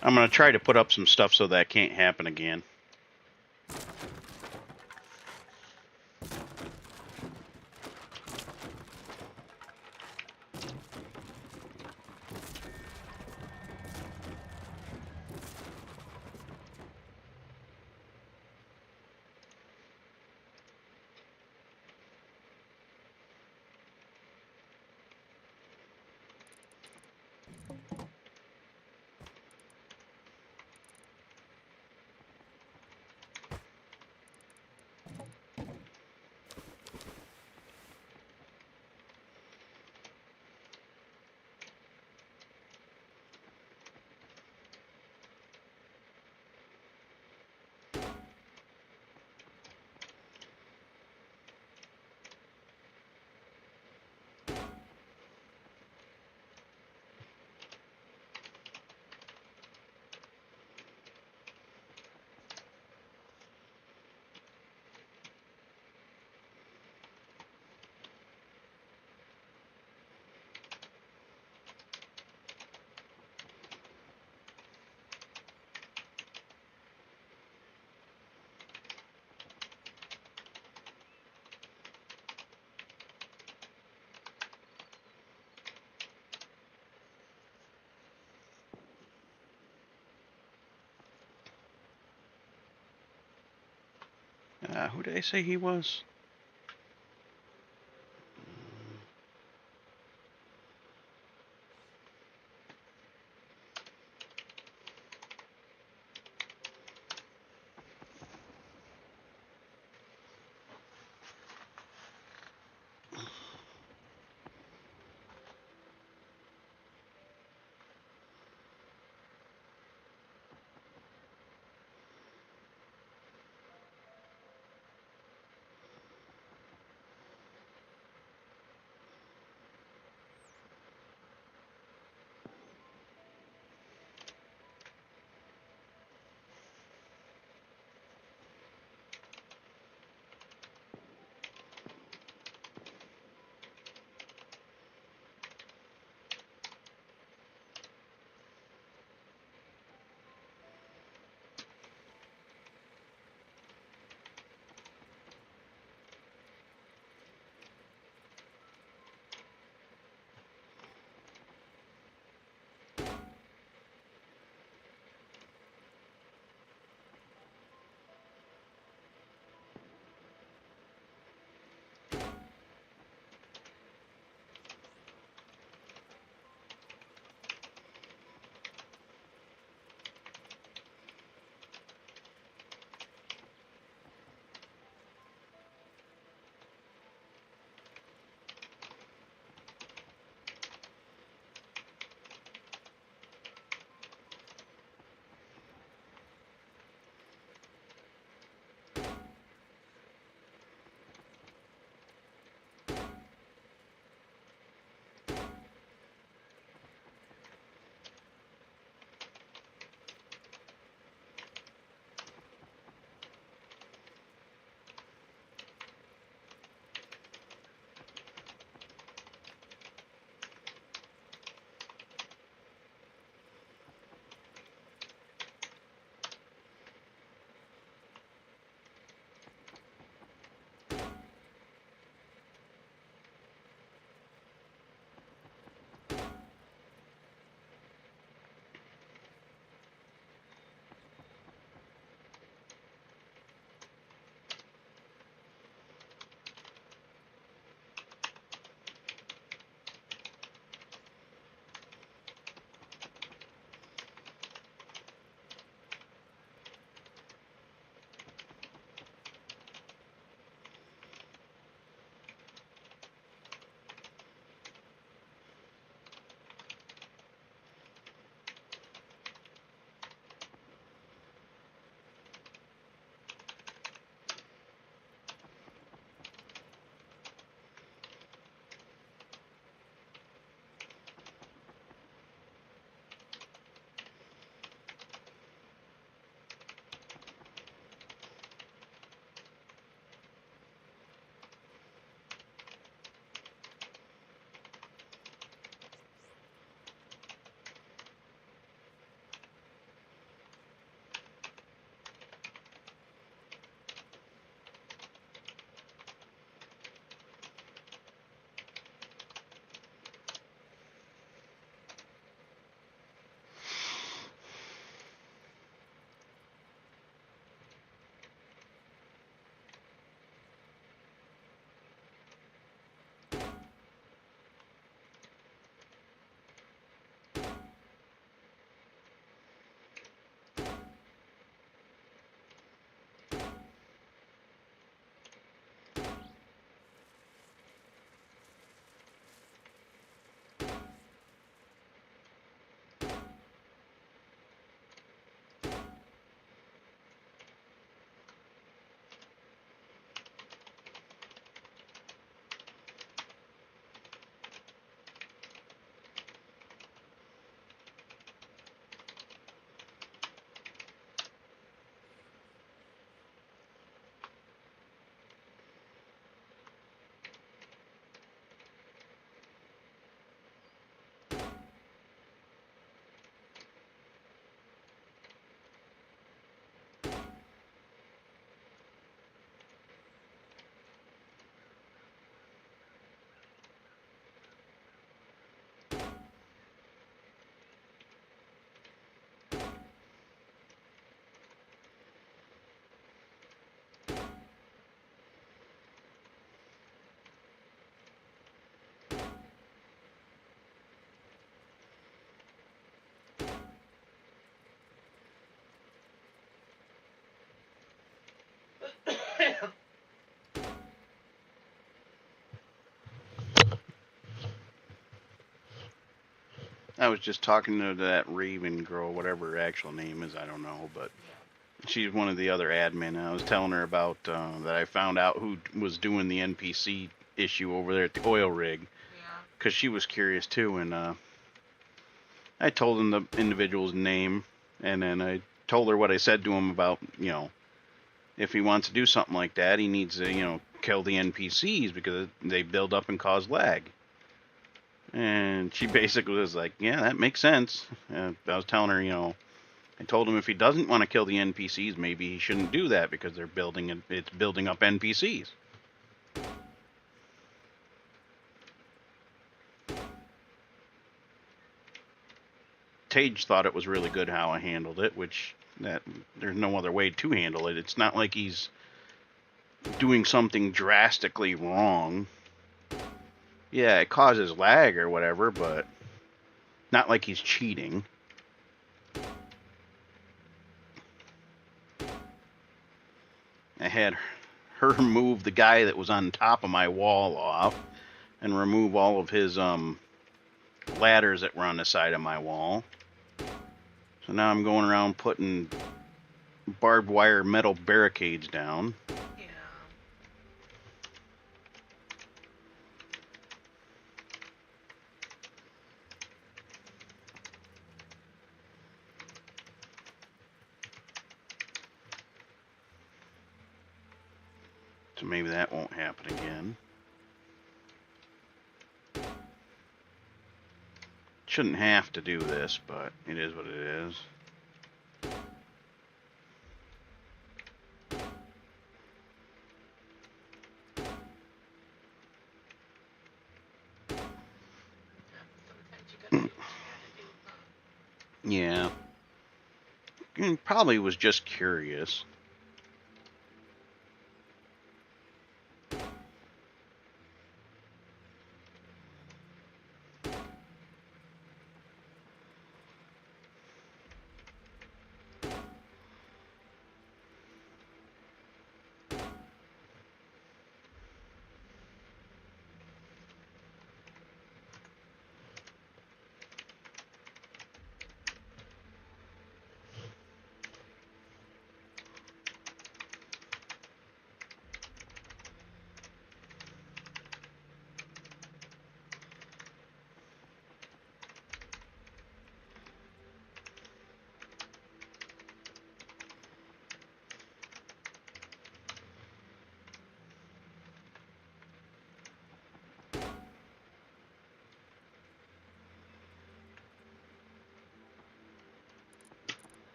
I'm going to try to put up some stuff so that can't happen again. Who did I say he was? I was just talking to that Raven girl, whatever her actual name is, I don't know, but she's one of the other admin. I was telling her about that I found out who was doing the NPC issue over there at the oil rig, because she was curious too, and I told him the individual's name, and then I told her what I said to him about, if he wants to do something like that, he needs to, kill the NPCs because they build up and cause lag. And she basically was like, yeah, that makes sense. I was telling her, I told him if he doesn't want to kill the NPCs, maybe he shouldn't do that because it's building up NPCs. Tage thought it was really good how I handled it, which there's no other way to handle it. It's not like he's doing something drastically wrong. Yeah, it causes lag or whatever, but not like he's cheating. I had her move the guy that was on top of my wall off and remove all of his ladders that were on the side of my wall. So now I'm going around putting barbed wire metal barricades down. So maybe that won't happen again. Shouldn't have to do this, but it is what it is. Yeah. Probably was just curious.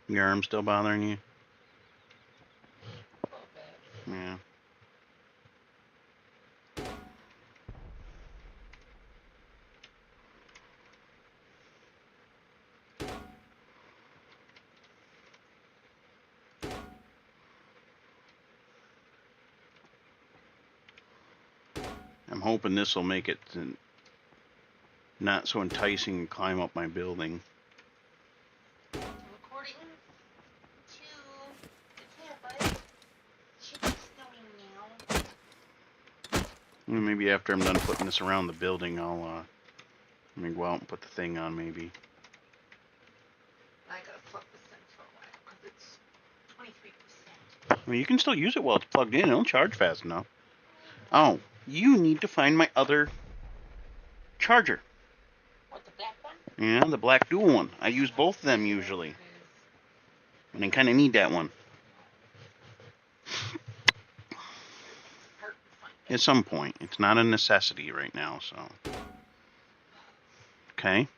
Your arm still bothering you? Yeah. I'm hoping this will make it not so enticing to climb up my building. According to the tablet, should be snowing now. Maybe after I'm done putting this around the building, I'll let me go out and put the thing on maybe. I gotta plug this in for a while because it's 23%. I mean, you can still use it while it's plugged in. It'll charge fast enough. Oh, you need to find my other charger. What, the black one? Yeah, the black dual one. I use both of them usually. And I kind of need that one. At some point. It's not a necessity right now, so. Okay.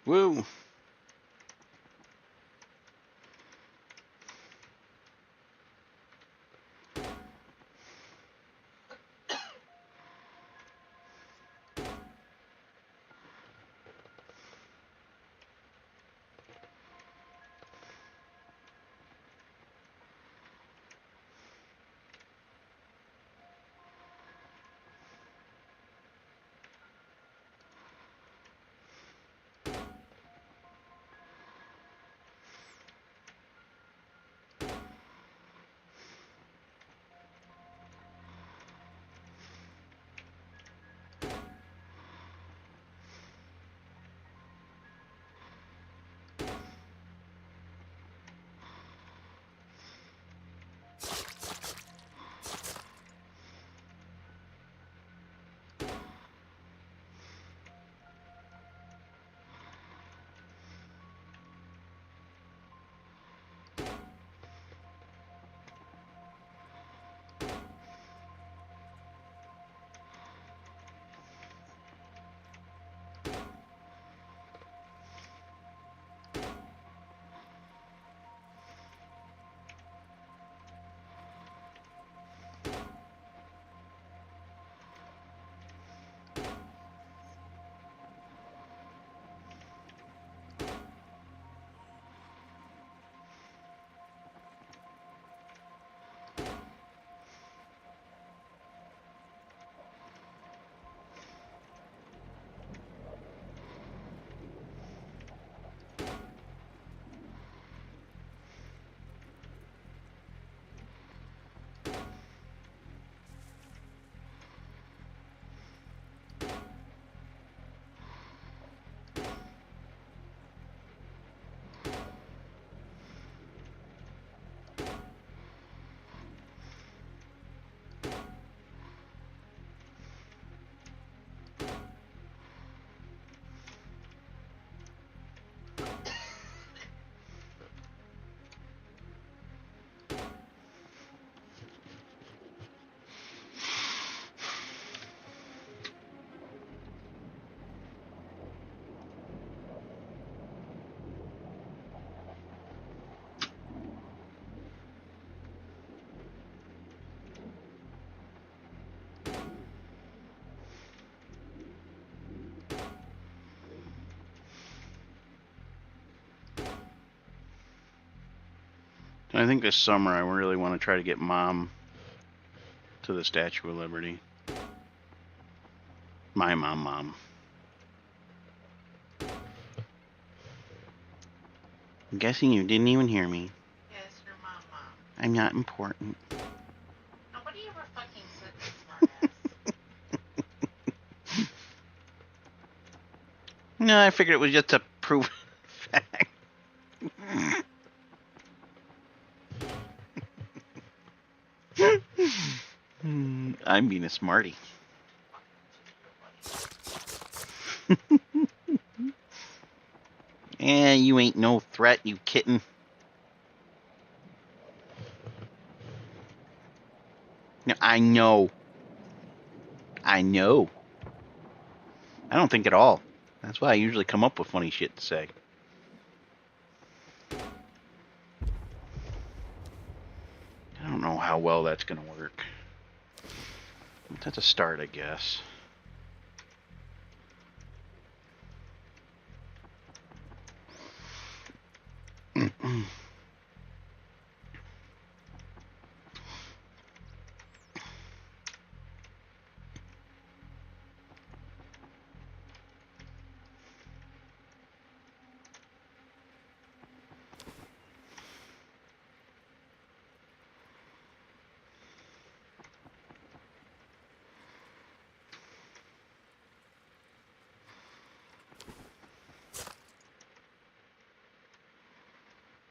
Woo! I think this summer I really want to try to get Mom to the Statue of Liberty. My mom. I'm guessing you didn't even hear me. Yes, your mom. I'm not important. Nobody ever fucking said that, smartass. No, I figured it was just a proven fact. I'm being a smarty. You ain't no threat, you kitten. No, I know. I don't think at all. That's why I usually come up with funny shit to say. I don't know how well that's gonna work. That's a start, I guess.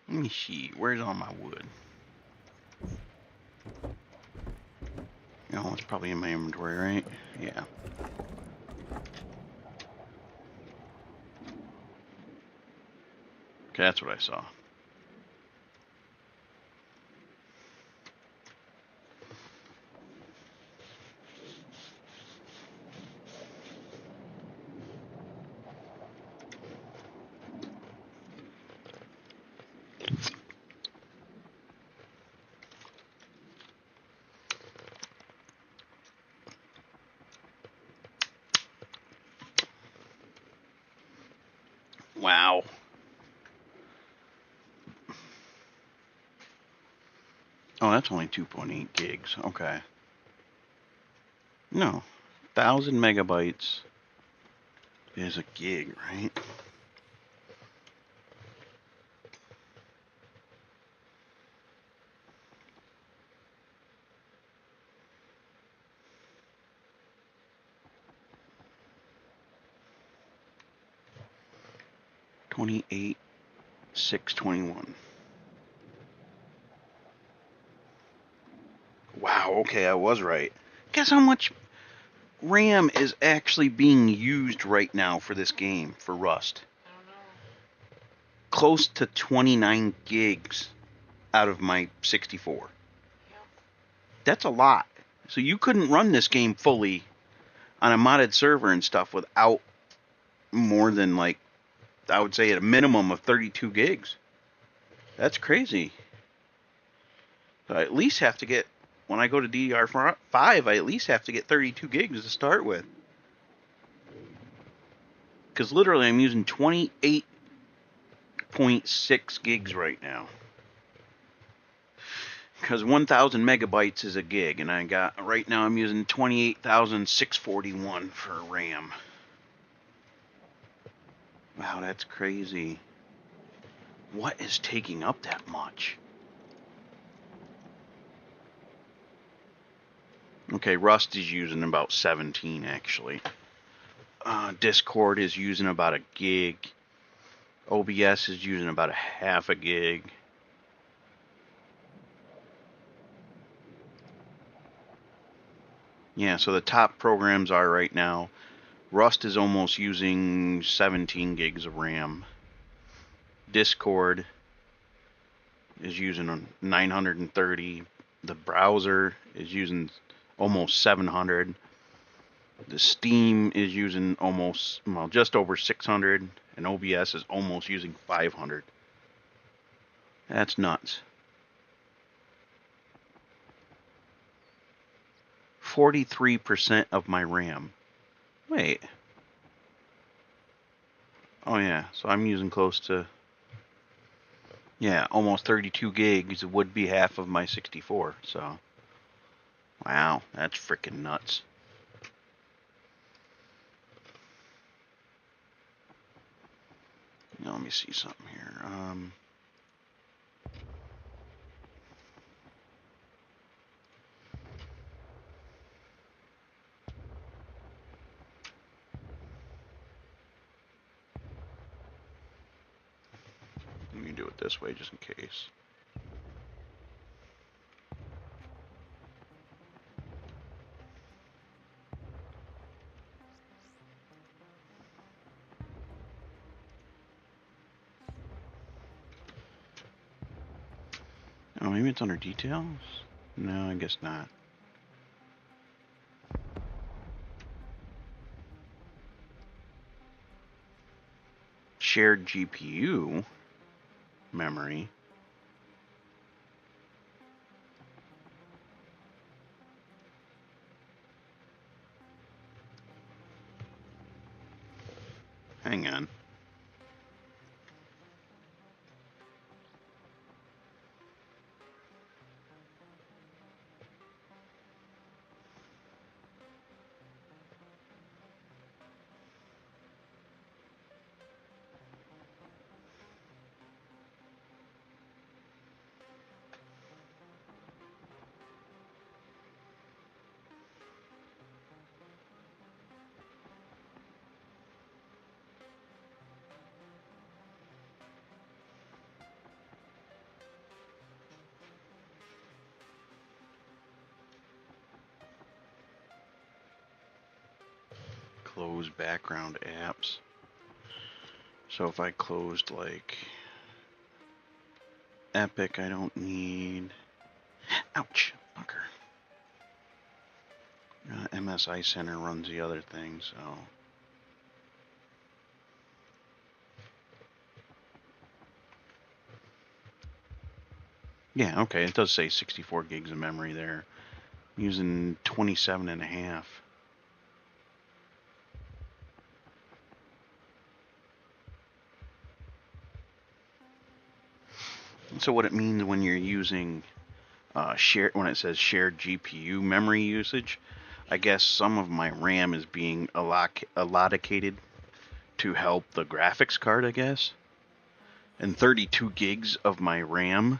Let me see. Where's all my wood? Oh, it's probably in my inventory, right? Yeah. Okay, that's what I saw. Wow. Oh, that's only 2.8 gigs. Okay. No. 1,000 megabytes is a gig, right? $28,621. Wow, okay, I was right. Guess how much RAM is actually being used right now for this game, for Rust? I don't know. Close to 29 gigs out of my 64. Yep. That's a lot. So you couldn't run this game fully on a modded server and stuff without more than, like, I would say at a minimum of 32 gigs. That's crazy. So I at least have to get, when I go to DDR5, I at least have to get 32 gigs to start with. Because literally I'm using 28.6 gigs right now. Because 1,000 megabytes is a gig, and I got, right now I'm using 28,641 for RAM. Wow, that's crazy. What is taking up that much? Okay, Rust is using about 17, actually. Discord is using about a gig. OBS is using about a half a gig. Yeah, so the top programs are right now. Rust is almost using 17 gigs of RAM. Discord is using 930. The browser is using almost 700. The Steam is using almost, well, just over 600. And OBS is almost using 500. That's nuts. 43% of my RAM. Wait. Oh yeah, so I'm using close to Yeah, almost 32 gigs would be half of my 64. So, wow, that's freaking nuts. Now, let me see something here. Let me do it this way just in case. Oh, maybe it's under details? No, I guess not. Shared GPU memory. Hang on. Close background apps. So if I closed like Epic, I don't need. Ouch, fucker. MSI Center runs the other thing, so. Yeah, okay, it does say 64 gigs of memory there. I'm using 27 and a half. So what it means when you're using when it says shared GPU memory usage, I guess some of my RAM is being allocated to help the graphics card, I guess. And 32 gigs of my RAM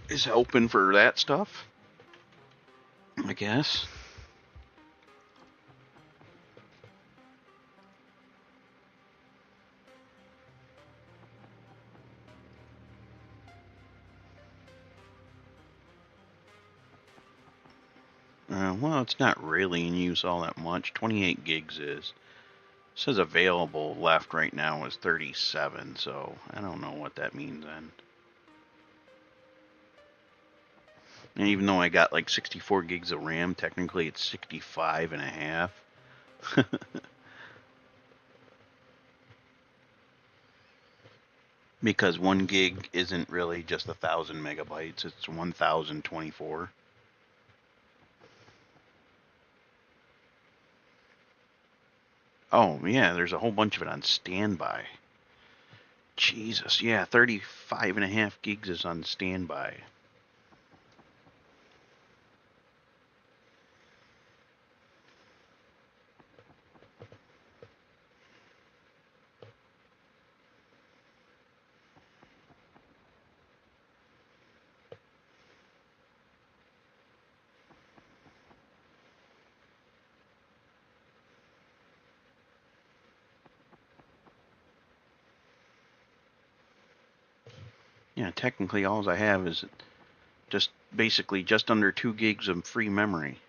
is helping for that stuff, I guess. Well, it's not really in use all that much. 28 gigs is. It says available left right now is 37, so I don't know what that means then. And even though I got like 64 gigs of RAM, technically it's 65 and a half. Because 1 gig isn't really just 1,000 megabytes, it's 1,024. Oh, yeah, there's a whole bunch of it on standby. Jesus, yeah, 35 and a half gigs is on standby. Yeah, technically all I have is just basically just under 2 gigs of free memory.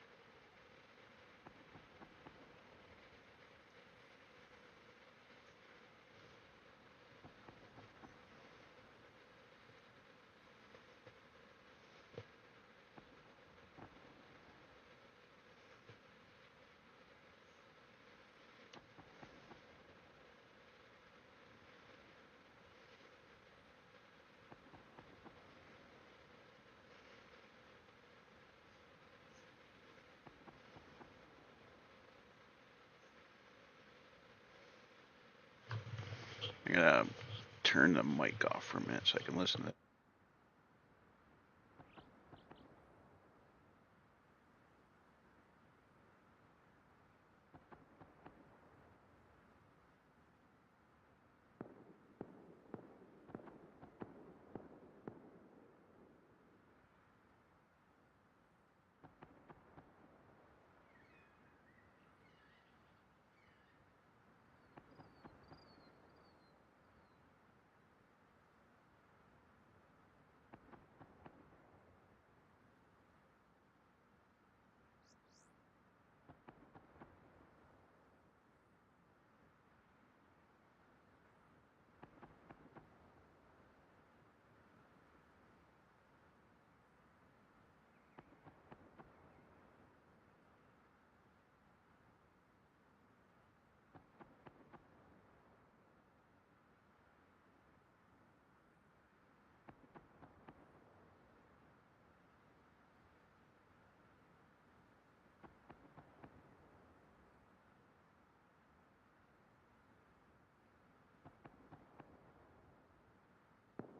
I gotta turn the mic off for a minute so I can listen to it.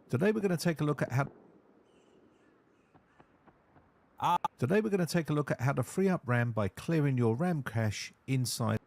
Today we're going to take a look at how to free up RAM by clearing your RAM cache inside